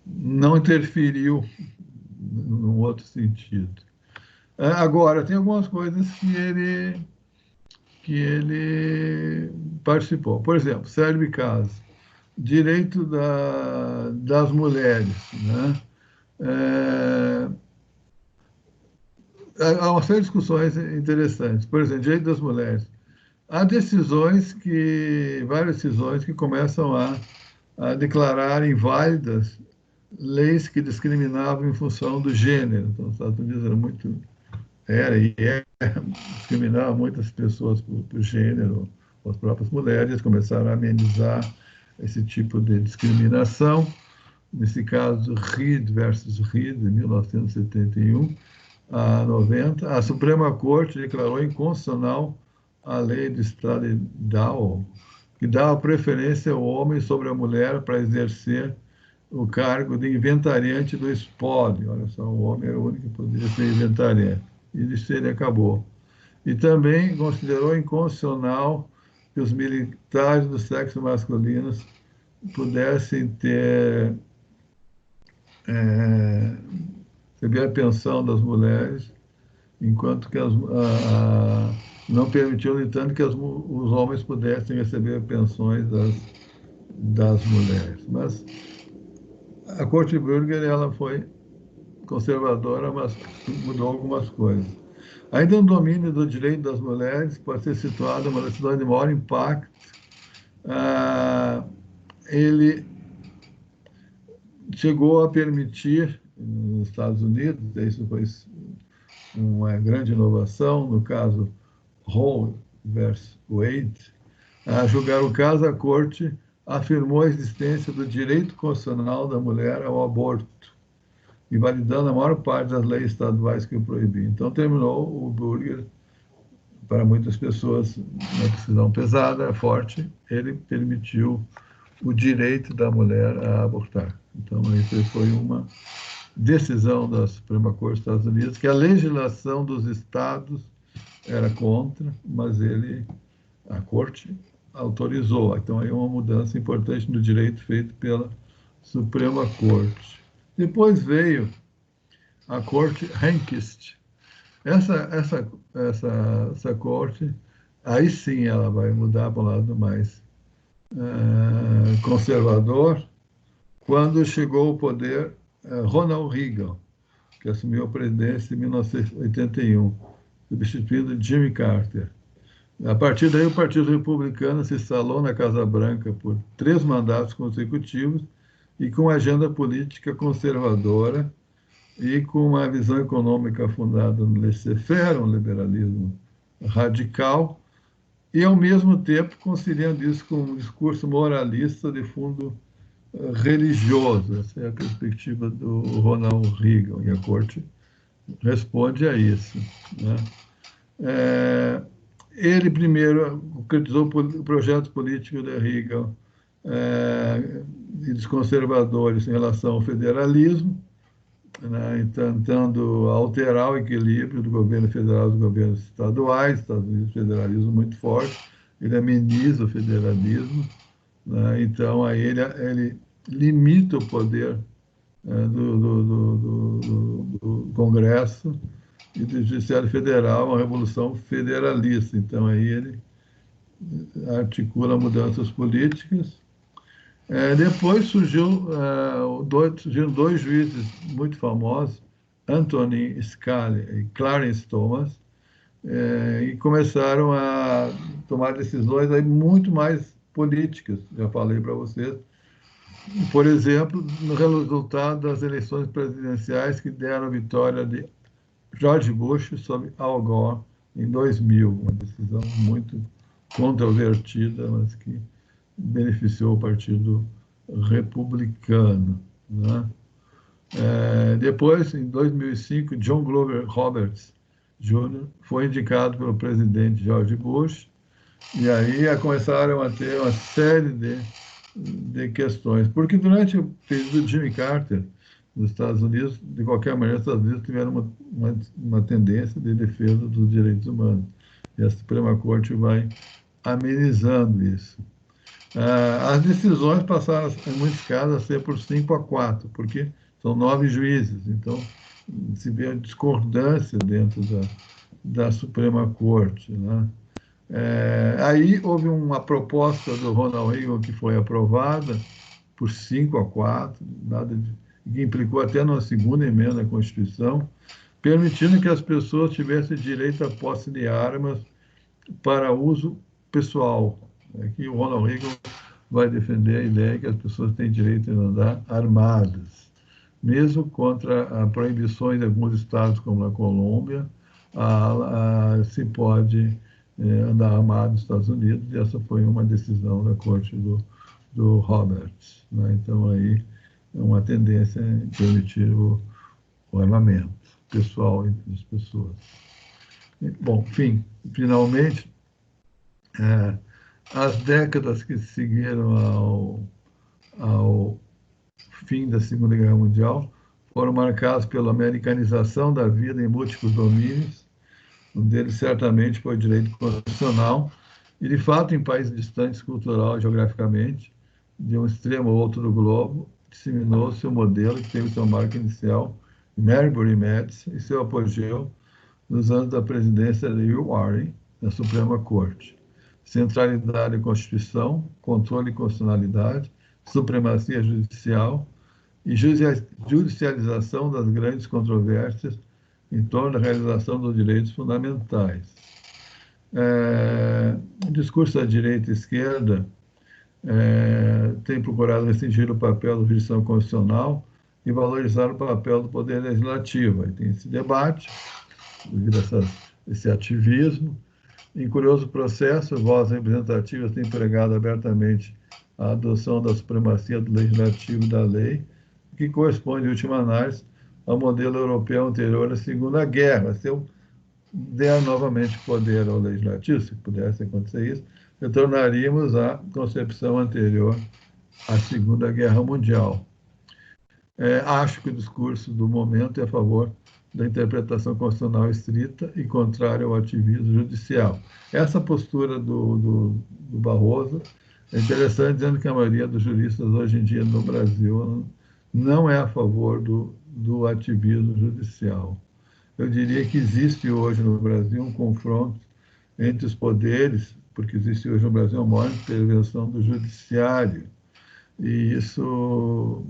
não interferiu num outro sentido. Agora, tem algumas coisas que ele participou. Por exemplo, Sérgio Caso, direito das mulheres, né? É, há uma série de discussões interessantes. Por exemplo, direito das mulheres. Há várias decisões que começam a declarar inválidas leis que discriminavam em função do gênero. Então, os Estados Unidos era e é, discriminava muitas pessoas por gênero, as próprias mulheres começaram a amenizar esse tipo de discriminação. Nesse caso, Reed versus Reed, de 1971 a 90, a Suprema Corte declarou inconstitucional a lei do Estado de Dow, que dava preferência ao homem sobre a mulher para exercer o cargo de inventariante do espólio. Olha só, o homem era o único que poderia ser inventariante. E isso ele acabou. E também considerou inconstitucional que os militares do sexo masculino pudessem receber a pensão das mulheres, enquanto que não permitiu, no entanto, que os homens pudessem receber pensões das mulheres. Mas a Corte Bürger, ela foi conservadora, mas mudou algumas coisas. Ainda no domínio do direito das mulheres, pode ser situada uma decisão de maior impacto. Ele chegou a permitir, nos Estados Unidos, isso foi uma grande inovação, no caso Roe versus Wade, a julgar o caso, a Corte afirmou a existência do direito constitucional da mulher ao aborto, invalidando a maior parte das leis estaduais que o proibiam. Então, terminou o Burger, para muitas pessoas, uma decisão pesada, forte, ele permitiu o direito da mulher a abortar. Então, isso foi uma decisão da Suprema Corte dos Estados Unidos, que a legislação dos estados era contra, mas a Corte autorizou. Então, aí é uma mudança importante no direito feito pela Suprema Corte. Depois veio a Corte Rehnquist. Essa corte, aí sim ela vai mudar para o lado mais conservador, quando chegou ao poder Ronald Reagan, que assumiu a presidência em 1981, substituindo Jimmy Carter. A partir daí, o Partido Republicano se instalou na Casa Branca por 3 mandatos consecutivos e com agenda política conservadora e com uma visão econômica fundada no laissez-faire, um liberalismo radical, e, ao mesmo tempo, conciliando isso com um discurso moralista de fundo religioso. Essa é a perspectiva do Ronald Reagan, e a Corte responde a isso, né? Ele primeiro criticou o projeto político da Reagan e dos conservadores em relação ao federalismo, né, tentando alterar o equilíbrio do governo federal e dos governos estaduais. Estados Unidos, federalismo muito forte, ele ameniza o federalismo, né, então aí ele limita o poder do Congresso e do Judiciário Federal, uma revolução federalista. Então aí ele articula mudanças políticas. Depois surgiram 2 juízes muito famosos, Anthony Scalia e Clarence Thomas, e começaram a tomar decisões aí muito mais políticas, já falei para vocês. Por exemplo, no resultado das eleições presidenciais que deram a vitória de George Bush sobre Al Gore em 2000, uma decisão muito controvertida, mas que beneficiou o Partido Republicano, né? Depois, em 2005, John Glover Roberts Jr. foi indicado pelo presidente George Bush, e aí começaram a ter uma série de de questões. Porque durante o período de Jimmy Carter, nos Estados Unidos, de qualquer maneira, os Estados Unidos tiveram uma tendência de defesa dos direitos humanos. E a Suprema Corte vai amenizando isso. As decisões passaram, em muitos casos, a ser por 5-4, porque são 9 juízes. Então, se vê a discordância dentro da Suprema Corte, né? Aí houve uma proposta do Ronald Reagan que foi aprovada por 5-4, que implicou até numa segunda emenda à Constituição, permitindo que as pessoas tivessem direito à posse de armas para uso pessoal. Aqui o Ronald Reagan vai defender a ideia que as pessoas têm direito a andar armadas, mesmo contra a proibições de alguns estados, como na Colômbia, se pode andar armado nos Estados Unidos, e essa foi uma decisão da Corte do Roberts, né? Então, aí é uma tendência em permitir o armamento pessoal entre as pessoas. Bom, enfim, finalmente, é, as décadas que seguiram ao fim da Segunda Guerra Mundial foram marcadas pela americanização da vida em múltiplos domínios. Um deles certamente foi o direito constitucional, e de fato, em países distantes cultural e geograficamente, de um extremo ao outro do globo, disseminou-se o modelo que teve seu marco inicial em Marbury, Mass, e seu apogeu nos anos da presidência de Hugh Warren na Suprema Corte. Centralidade da Constituição, controle e constitucionalidade, supremacia judicial e judicialização das grandes controvérsias em torno da realização dos direitos fundamentais. O discurso da direita e esquerda tem procurado restringir o papel da jurisdição constitucional e valorizar o papel do poder legislativo. Aí tem esse debate, devido a esse ativismo. Em curioso processo, vozes representativas têm pregado abertamente a adoção da supremacia do legislativo e da lei, que corresponde, em última análise, ao modelo europeu anterior à Segunda Guerra. Se eu der novamente poder ao legislativo, se pudesse acontecer isso, retornaríamos à concepção anterior à Segunda Guerra Mundial. Acho que o discurso do momento é a favor da interpretação constitucional estrita e contrária ao ativismo judicial. Essa postura do Barroso é interessante, dizendo que a maioria dos juristas hoje em dia no Brasil não é a favor do ativismo judicial. Eu diria que existe hoje no Brasil um confronto entre os poderes, porque existe hoje no Brasil uma maior intervenção do judiciário, e isso,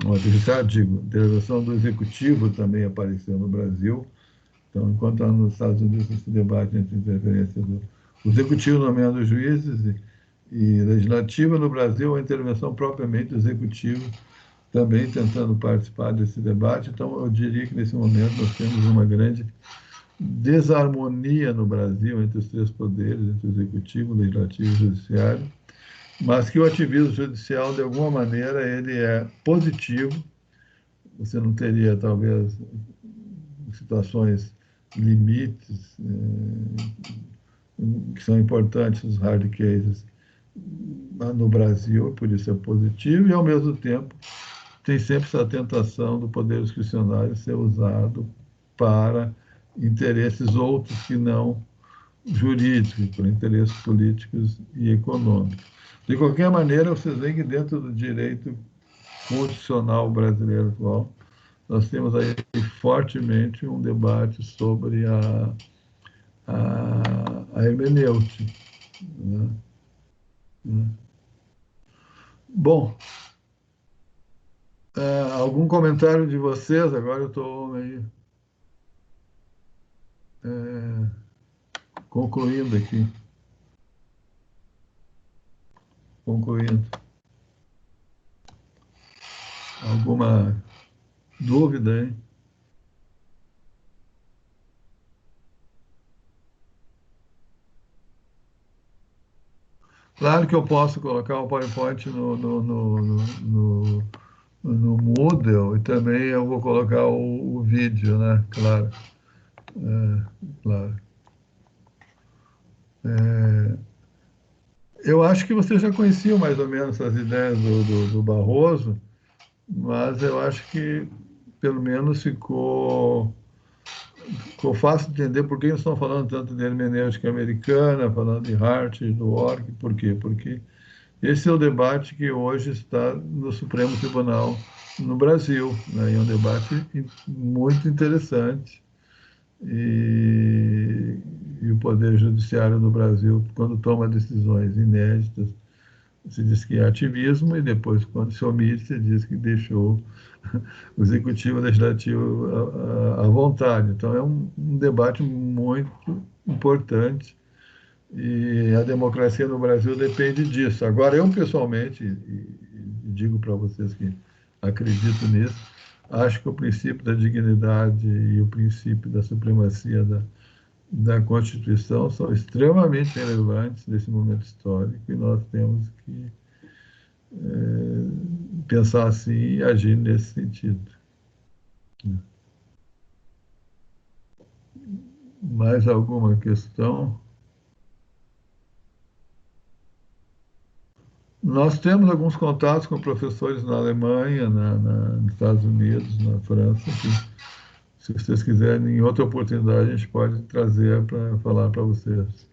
no judiciário, digo, a intervenção do executivo também apareceu no Brasil. Então, enquanto nos Estados Unidos esse debate entre a interferência do executivo nomeando juízes e legislativo, no Brasil a intervenção propriamente do executivo também tentando participar desse debate. Então, eu diria que nesse momento nós temos uma grande desarmonia no Brasil entre os três poderes, entre o executivo, o legislativo e o judiciário, mas que o ativismo judicial, de alguma maneira, ele é positivo. Você não teria, talvez, situações limites, que são importantes, os hard cases, no Brasil, por isso é positivo, e, ao mesmo tempo, tem sempre essa tentação do poder discricionário ser usado para interesses outros que não jurídicos, para interesses políticos e econômicos. De qualquer maneira, vocês veem que dentro do direito constitucional brasileiro atual, nós temos aí fortemente um debate sobre a hermenêutica, né? Bom, algum comentário de vocês? Agora eu estou meio concluindo aqui. Concluindo. Alguma dúvida, hein? Claro que eu posso colocar o PowerPoint no Moodle, e também eu vou colocar o vídeo, né? Claro. Claro. Eu acho que você já conhecia mais ou menos as ideias do Barroso, mas eu acho que pelo menos ficou fácil de entender por que eles estão falando tanto de hermenêutica americana, falando de Hart, do Org, por quê? Porque esse é o debate que hoje está no Supremo Tribunal no Brasil, né? E é um debate muito interessante. E, e o Poder Judiciário do Brasil, quando toma decisões inéditas, se diz que é ativismo, e depois, quando se omite, se diz que deixou o Executivo e o Legislativo à vontade. Então, é um debate muito importante e a democracia no Brasil depende disso. Agora, eu pessoalmente, e digo para vocês que acredito nisso, acho que o princípio da dignidade e o princípio da supremacia da Constituição são extremamente relevantes nesse momento histórico e nós temos que pensar assim e agir nesse sentido. Mais alguma questão? Nós temos alguns contatos com professores na Alemanha, nos Estados Unidos, na França, que, se vocês quiserem, em outra oportunidade, a gente pode trazer para falar para vocês.